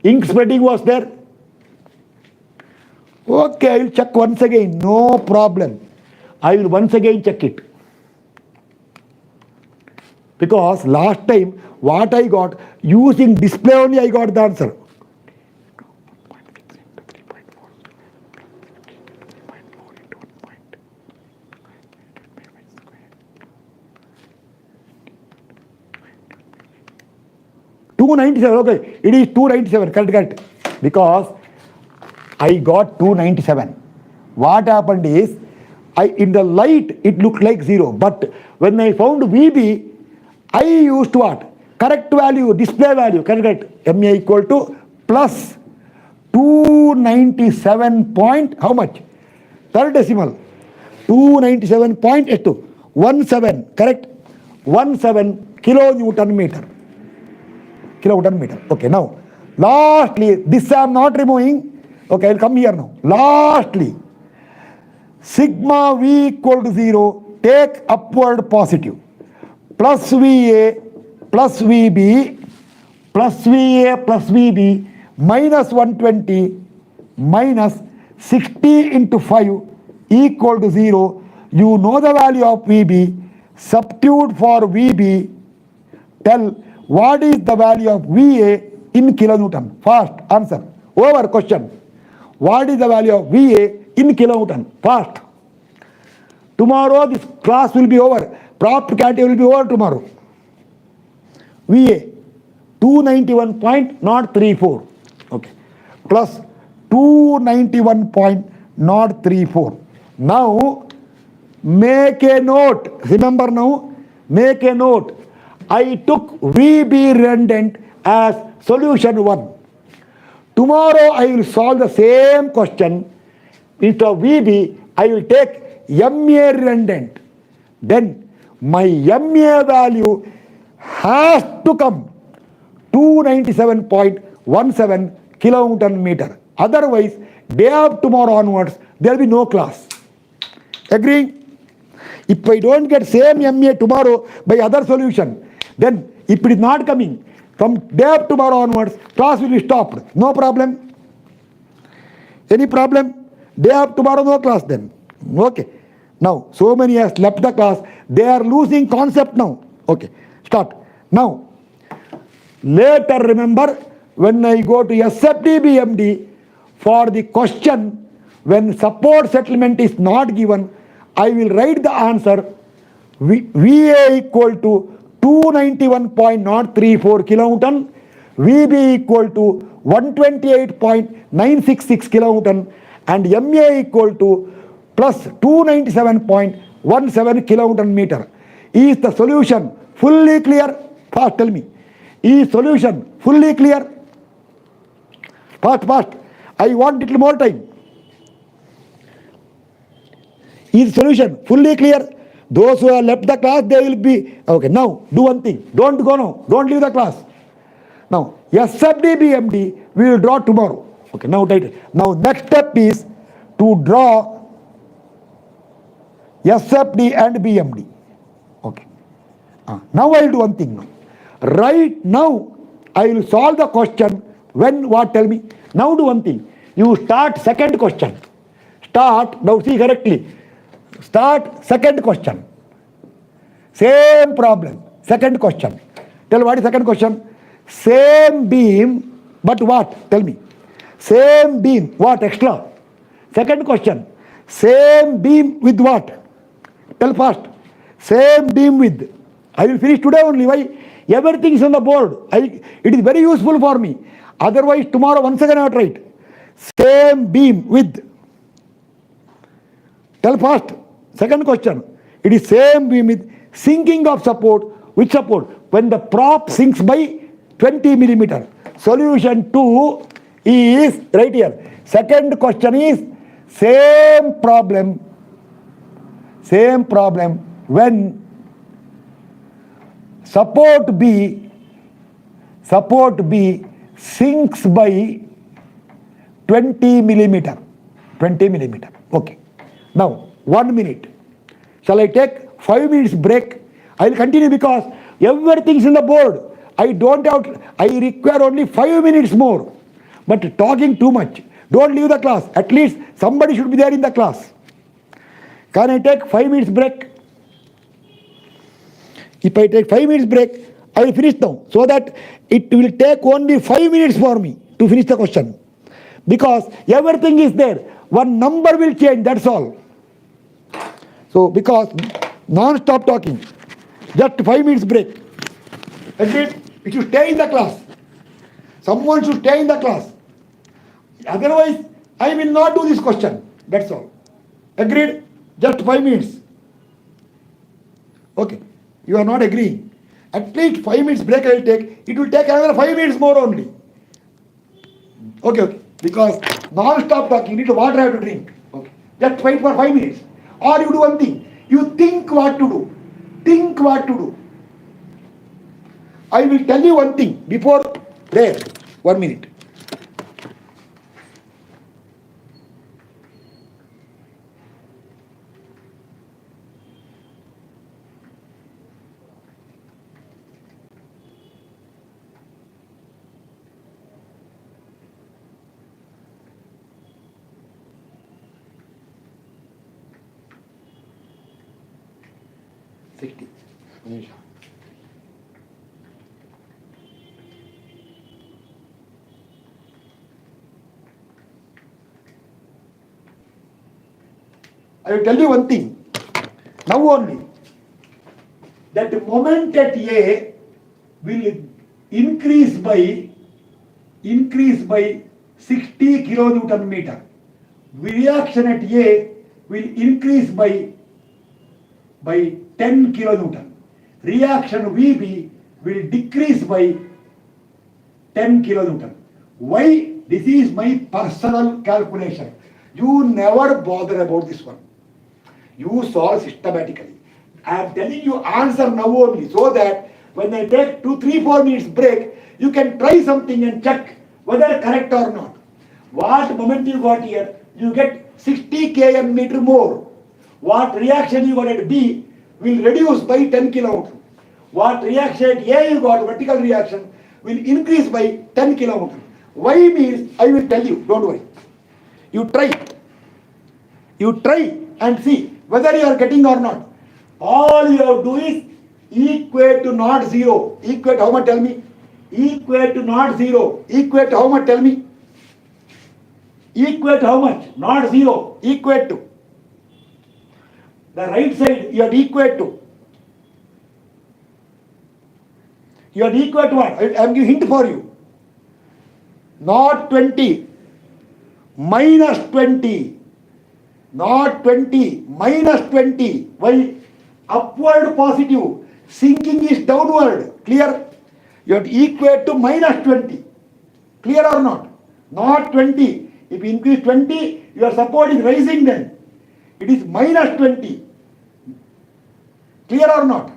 Ink spreading was there. Okay, I will check once again. No problem. I will once again check it. Because last time what I got, using display only I got the answer. Okay, it is 297, correct. Because I got 297. What happened is, in the light it looked like 0, but when I found VB, I used what? Correct value, display value, correct. MA equal to plus 297 point, how much? Third decimal. 297.17, correct. 17 kilonewton meter. Okay, now lastly, this I am not removing. Okay, I will come here now. Lastly, sigma V equal to 0, take upward positive. Plus VA plus VB plus VA plus VB minus 120 minus 60 into 5 equal to 0. You know the value of VB. Substitute for VB. Tell what is the value of VA in kilonewton. Fast answer. Over question. What is the value of VA in kilonewton? Fast. Tomorrow this class will be over. Prompt category will be over tomorrow. VA 291.034. Okay. Plus 291.034. Now make a note. Remember now, make a note. I took VB redundant as solution 1. Tomorrow I will solve the same question. Instead of VB, I will take MA redundant. Then my MA value has to come 297.17 kilonewton meter. Otherwise, day of tomorrow onwards, there will be no class. Agree? If I don't get same MA tomorrow by other solution, then if it is not coming, from day of tomorrow onwards, class will be stopped. No problem? Any problem? Day of tomorrow, no class then. Okay. Now, so many has left the class. They are losing concept now. Okay. Start. Now, later remember, when I go to SFD BMD, for the question, when support settlement is not given, I will write the answer VA equal to 291.034 kilonewton, VB equal to 128.966 kilonewton, and MA equal to plus 297.17 kilonewton meter. Is the solution fully clear? Fast, tell me. Is solution fully clear? Fast. I want little more time. Is solution fully clear? Those who have left the class, they will be... Okay, now do one thing. Don't go now. Don't leave the class. Now, SFD BMD we will draw tomorrow. Okay, now title. Now next step is to draw SFD and BMD. Okay. Now I will do one thing now. Right now, I will solve the question When what? Tell me. Now do one thing. You start second question. Start, now see correctly. Start second question. Same problem. Second question. Tell what is second question? Same beam, but what? Tell me. Same beam, what extra? Second question. Same beam with what? Tell fast. Same beam with. I will finish today only. Why? Everything is on the board. It is very useful for me. Otherwise, tomorrow once again I have to write. Same beam with. Tell fast. Second question. It is same beam with sinking of support. Which support? When the prop sinks by 20 millimeter. Solution 2 is right here. Second question is same problem when support B sinks by 20 millimeter. Okay. Now 1 minute. Shall I take 5 minutes break? I will continue because everything is in the board. I require only 5 minutes more. But talking too much. Don't leave the class. At least somebody should be there in the class. Can I take 5 minutes break? If I take 5 minutes break, I will finish now. So that it will take only 5 minutes for me to finish the question. Because everything is there. One number will change, that's all. So because non-stop talking. Just 5 minutes break. Agreed? You should stay in the class. Someone should stay in the class. Otherwise, I will not do this question. That's all. Agreed? Just 5 minutes. Okay. You are not agreeing. At least 5 minutes break I will take. It will take another 5 minutes more only. Okay. Because non-stop talking, you need water I have to drink. Okay. Just wait for 5 minutes. Or you do one thing. You think what to do. I will tell you one thing before prayer. 1 minute. I will tell you one thing. Now only. That the moment at A will increase by 60 kilonewton meter. Reaction at A will increase by 10 kilonewton. Reaction VB will decrease by 10 kilonewton. Why? This is my personal calculation. You never bother about this one. You solve systematically. I am telling you answer now only so that when I take 2, 3, 4 minutes break, you can try something and check whether correct or not. What moment you got here? You get 60 km meter more. What reaction you got at B will reduce by 10 kilonewton. What reaction at A you got, vertical reaction, will increase by 10 kilonewton. Why means I will tell you, don't worry. You try and see whether you are getting or not. All you have to do is equate to not zero. Equate how much? Tell me. Equate to not zero. Equate how much? Tell me. Equate how much? Not zero. Equate to. The right side you have to equate to. You have to equate to what? I am giving hint for you. Not 20. Minus 20. Not 20, minus 20. Why? Upward positive. Sinking is downward. Clear? You have to equate to minus 20. Clear or not? Not 20. If you increase 20, your support is rising then. It is minus 20. Clear or not?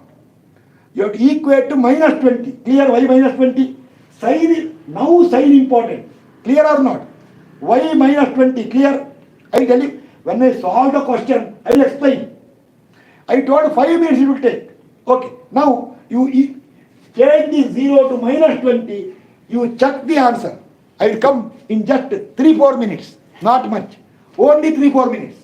You have to equate to minus 20. Clear? Why minus 20? Sign, now sign important. Clear or not? Why minus 20? Clear? I tell you. When I solve the question, I will explain. I told 5 minutes it will take. Okay. Now, you change the 0 to minus 20. You check the answer. I will come in just 3-4 minutes, not much, only 3-4 minutes.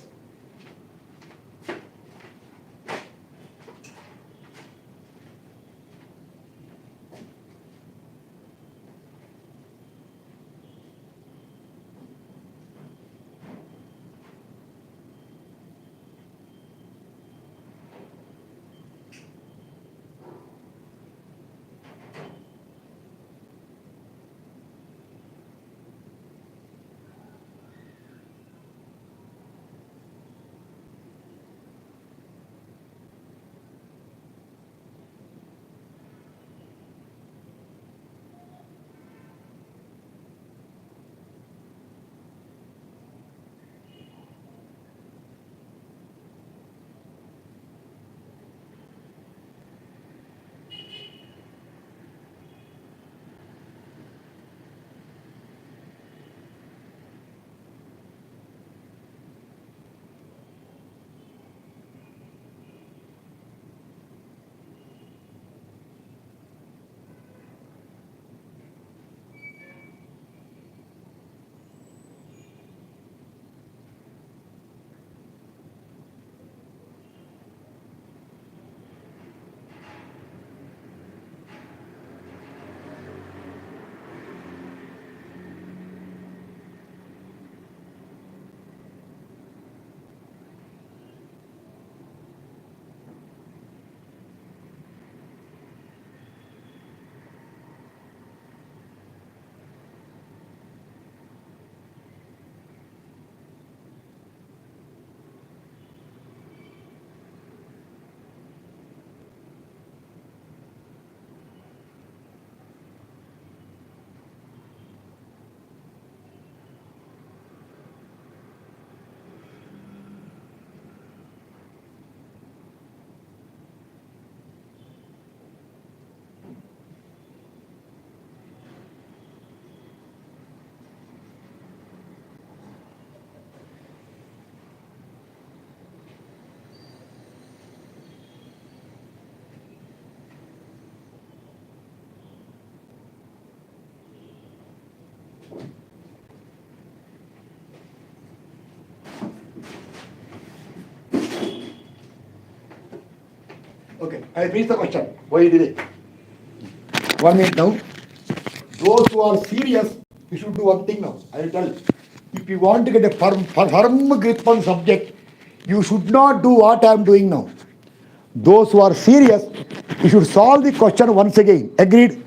Okay, I finished the question. Why did it? 1 minute now. Those who are serious, you should do one thing now. I will tell. If you want to get a firm grip on subject, you should not do what I am doing now. Those who are serious, you should solve the question once again. Agreed?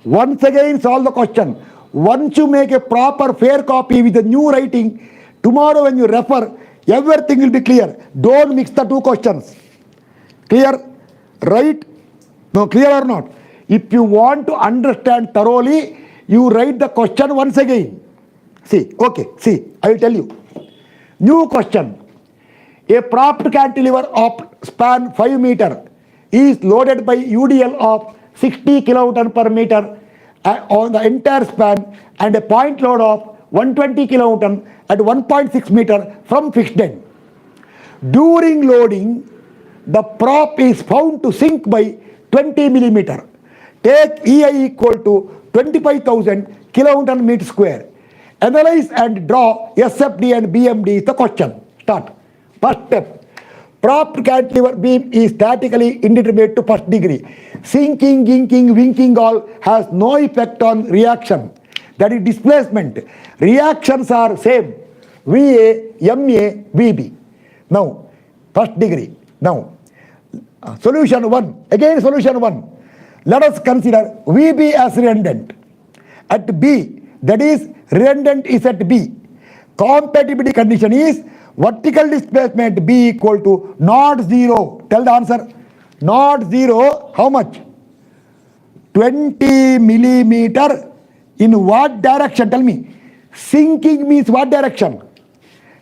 Once again solve the question. Once you make a proper fair copy with the new writing, tomorrow when you refer, everything will be clear. Don't mix the two questions. Clear? Right? No, clear or not? If you want to understand thoroughly, you write the question once again. See, okay, see, I will tell you. New question. A propped cantilever of span 5 meter is loaded by UDL of 60 kilonewton per meter on the entire span and a point load of 120 kilonewton at 1.6 meter from fixed end. During loading, the prop is found to sink by 20 millimeter. Take EI equal to 25,000 kilonewton meter square. Analyze and draw SFD and BMD is the question. Start. First step. Propped cantilever beam is statically indeterminate to first degree. Sinking, ginking, winking all has no effect on reaction. That is displacement. Reactions are same. VA, MA, VB. Now, first degree. Now, solution 1. Again solution 1. Let us consider VB as redundant. At B, that is redundant is at B. Compatibility condition is vertical displacement B equal to not 0. Tell the answer. Not 0, how much? 20 millimeter. In what direction? Tell me. Sinking means what direction?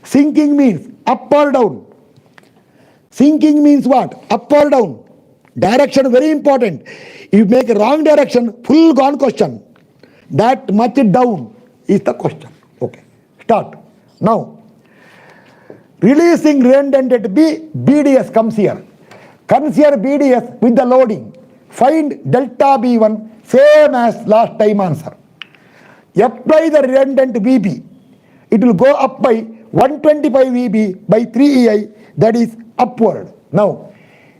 Sinking means up or down. Sinking means what? Up or down. Direction very important. If you make a wrong direction, full gone question. That much down is the question. Okay. Start. Now, releasing redundant at B, BDS comes here. Consider BDS with the loading. Find delta B1 same as last time answer. Apply the redundant VB. It will go up by 125 VB by 3 EI, that is upward. Now,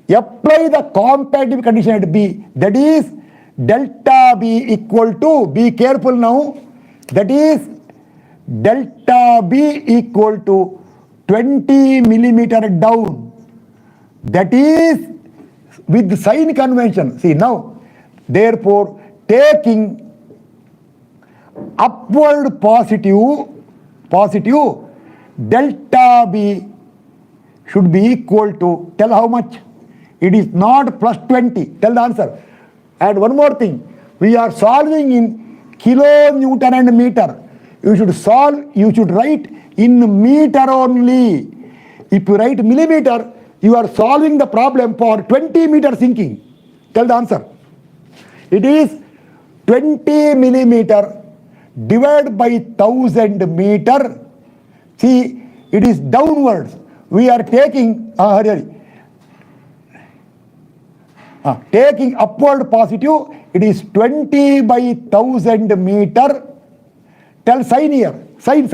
apply the comparative condition at B, that is delta B equal to, be careful now, that is delta B equal to 20 millimeter down. That is with sign convention. See now, therefore, taking upward positive delta B should be equal to, tell how much? It is not plus 20. Tell the answer. And one more thing, we are solving in kilonewton and meter. You should write in meter only. If you write millimeter, you are solving the problem for 20 meter sinking. Tell the answer. It is 20 millimeter divided by 1000 meter. See, it is downwards. We are taking, taking upward positive, it is 20 by 1000 meter. Tell sign here. Sign.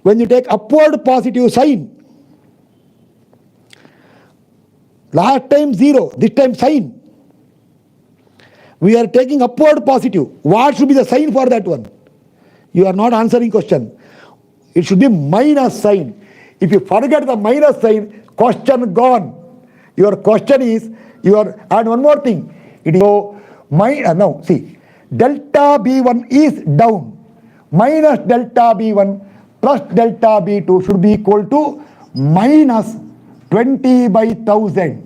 When you take upward positive sign, last time 0, this time sign. We are taking upward positive. What should be the sign for that one? You are not answering question. It should be minus sign. If you forget the minus sign, question gone. Your question is, and one more thing. It is, now see, delta B1 is down. Minus delta B1 plus delta B2 should be equal to minus 20 by 1000.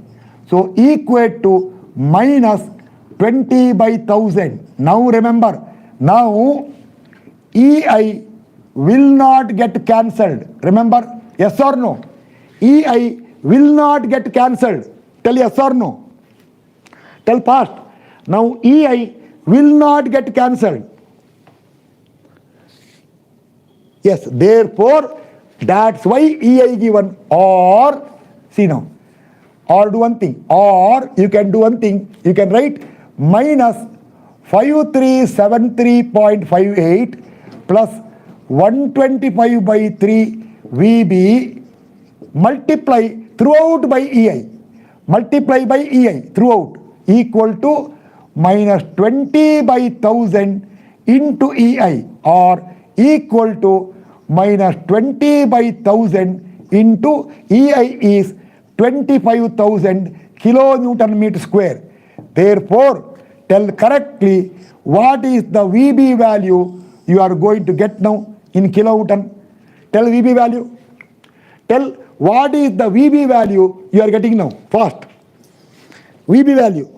So equate to minus 20 by 1000. Now remember, now EI will not get cancelled. Remember, yes or no? EI will not get cancelled. Tell yes or no. Tell past. Now EI will not get cancelled. Yes, therefore, that's why EI given, or, see now, or do one thing, or you can do one thing, you can write minus 5373.58 plus 125 by 3 VB multiply throughout by EI. Multiply by EI throughout equal to minus 20 by 1000 into EI, or equal to minus 20 by 1000 into EI is 25,000 kilonewton meter square. Therefore, tell correctly what is the VB value you are going to get now in kilonewton. Tell VB value. Tell what is the VB value you are getting now. Fast. VB value.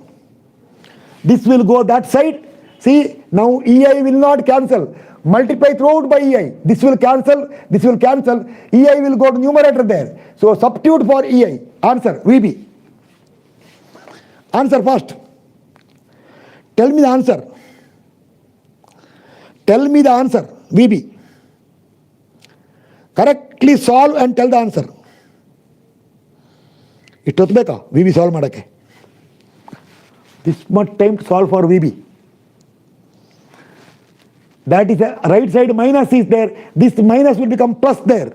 This will go that side. See, now EI will not cancel. Multiply throughout by EI. This will cancel. This will cancel. EI will go to numerator there. So substitute for EI. Answer VB. Answer first. Tell me the answer. Tell me the answer. VB. Correctly solve and tell the answer. Ittottu beka VB solve madake. This much time to solve for VB. That is a right side minus is there. This minus will become plus there.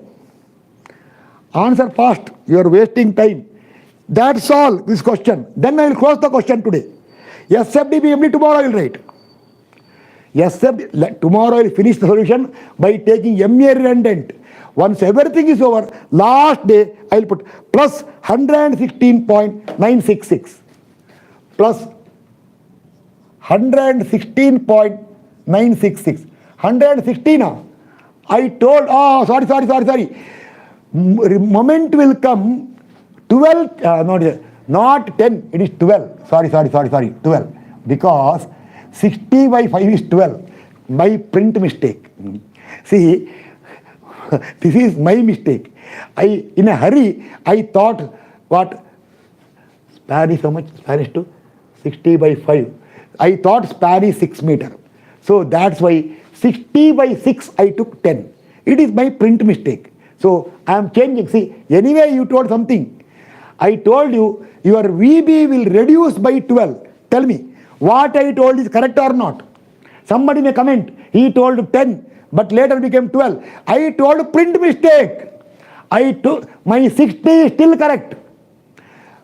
Answer fast. You are wasting time. That's all this question. Then I will close the question today. SFDBMD tomorrow I will write. Tomorrow I will finish the solution by taking MA redundant. Once everything is over, last day I will put plus 116.966. Plus 116.966. 116. I told, sorry. Moment will come. 12, not 10, it is 12. Sorry, 12. Because 60 by 5 is 12. My print mistake. See, this is my mistake. In a hurry, I thought, what? Span is how much? Span is to 60 by 5. I thought span is 6 meter. So that's why 60 by 6 I took 10. It is my print mistake. So I am changing. See, anyway you told something. I told you your VB will reduce by 12. Tell me, What I told is correct or not? Somebody may comment, he told 10, but later became 12. I told print mistake. I took my 60 is still correct.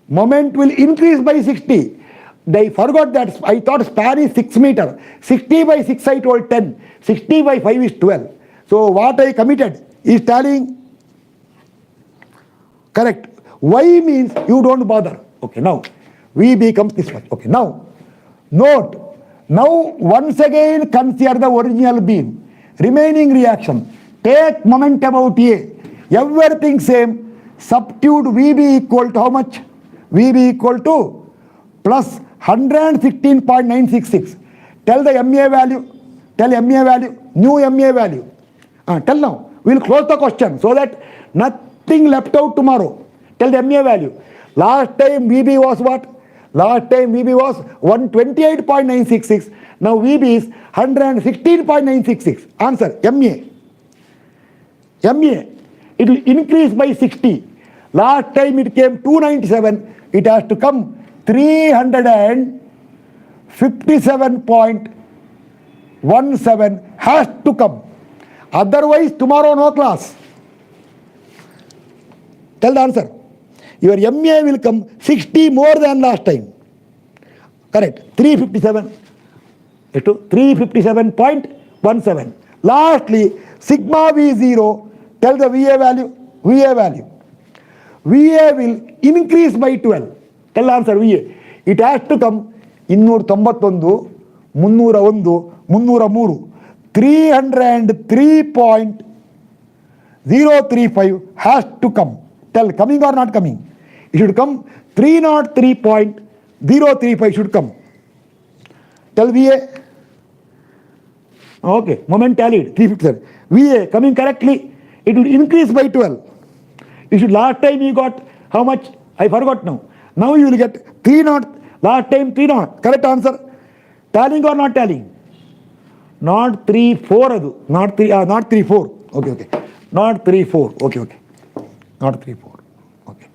Moment will increase by 60. They forgot that I thought span is 6 meter. 60 by 6 I told 10. 60 by 5 is 12. So what I committed is tallying correct. Y means you don't bother. Okay, now V becomes this one. Okay, now note. Now once again consider the original beam. Remaining reaction. Take moment about A. Everything same. Substitute VB equal to how much? VB equal to plus 116.966. Tell the MA value. Tell MA value. New MA value. Tell now. We'll close the question so that nothing left out tomorrow. Tell the MA value. Last time VB was what? Last time VB was 128.966. Now VB is 116.966. Answer MA. MA. It will increase by 60. Last time it came 297. It has to come 357.17 has to come. Otherwise tomorrow no class. Tell the answer. Your MA will come 60 more than last time. Correct. 357 to 357.17. Lastly, sigma V0, tell the VA value. VA value. VA will increase by 12. Tell the answer VA. It has to come 291, 301, 303, 303.035 has to come. Tell coming or not coming. It should come 303.035 should come. Tell VA. Okay, moment tallied 357. VA coming correctly. It will increase by 12. You should last time you got how much? I forgot now. Now you will get 30. Last time 30. Correct answer. Tallying or not tallying? Not 3-4. Not 3-4. Okay. Not 3-4. Okay. Not 3-4. Okay.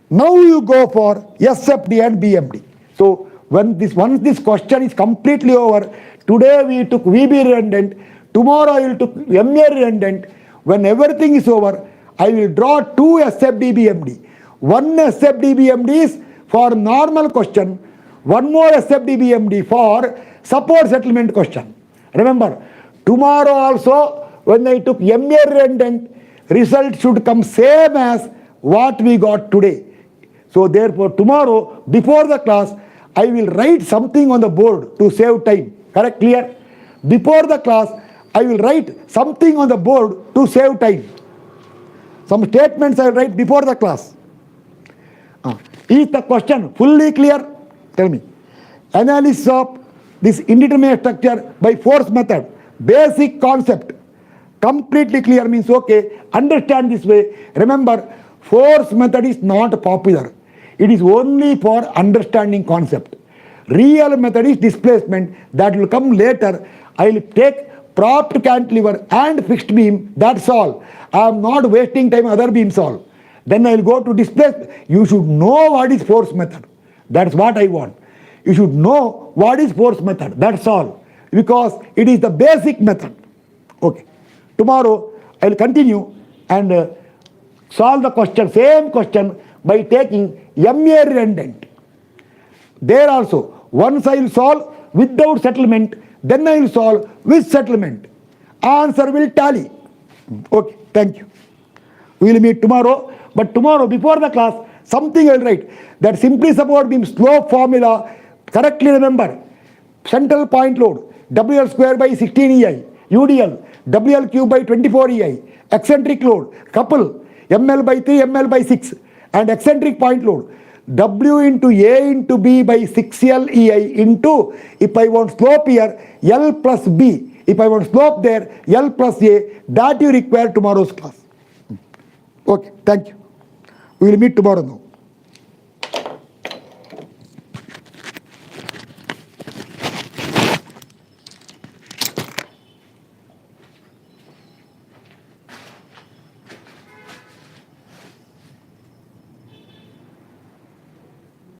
Now you go for SFD and BMD. So once this question is completely over, today we took VB redundant, tomorrow I will took MA redundant. When everything is over, I will draw 2 SFD BMD. One SFD BMD is for normal question, one more SFD BMD for support settlement question. Remember, tomorrow also when I took MA redundant, result should come same as what we got today. So therefore tomorrow before the class I will write something on the board to save time. Correct? Clear? Before the class I will write something on the board to save time. Some statements I will write before the class. Is the question fully clear? Tell me. Analysis of this indeterminate structure by force method. Basic concept. Completely clear means okay. Understand this way. Remember, force method is not popular. It is only for understanding concept. Real method is displacement. That will come later. I will take propped cantilever and fixed beam. That's all. I am not wasting time other beams all. Then I will go to displacement. You should know what is force method. That's what I want. You should know what is force method. That's all. Because it is the basic method. Okay. Tomorrow I will continue and solve the question, same question by taking MA redundant. There also, once I will solve without settlement, then I will solve with settlement. Answer will tally. Okay, thank you. We will meet tomorrow. But tomorrow before the class, something I will write. That simply support beam slope formula, correctly remember. Central point load, WL square by 16 EI, UDL, WL cube by 24 EI, eccentric load, couple, ML by 3, ML by 6, and eccentric point load, W into A into B by 6L EI into, if I want slope here, L plus B. If I want slope there, L plus A, that you require tomorrow's class. Okay, thank you. We will meet tomorrow now.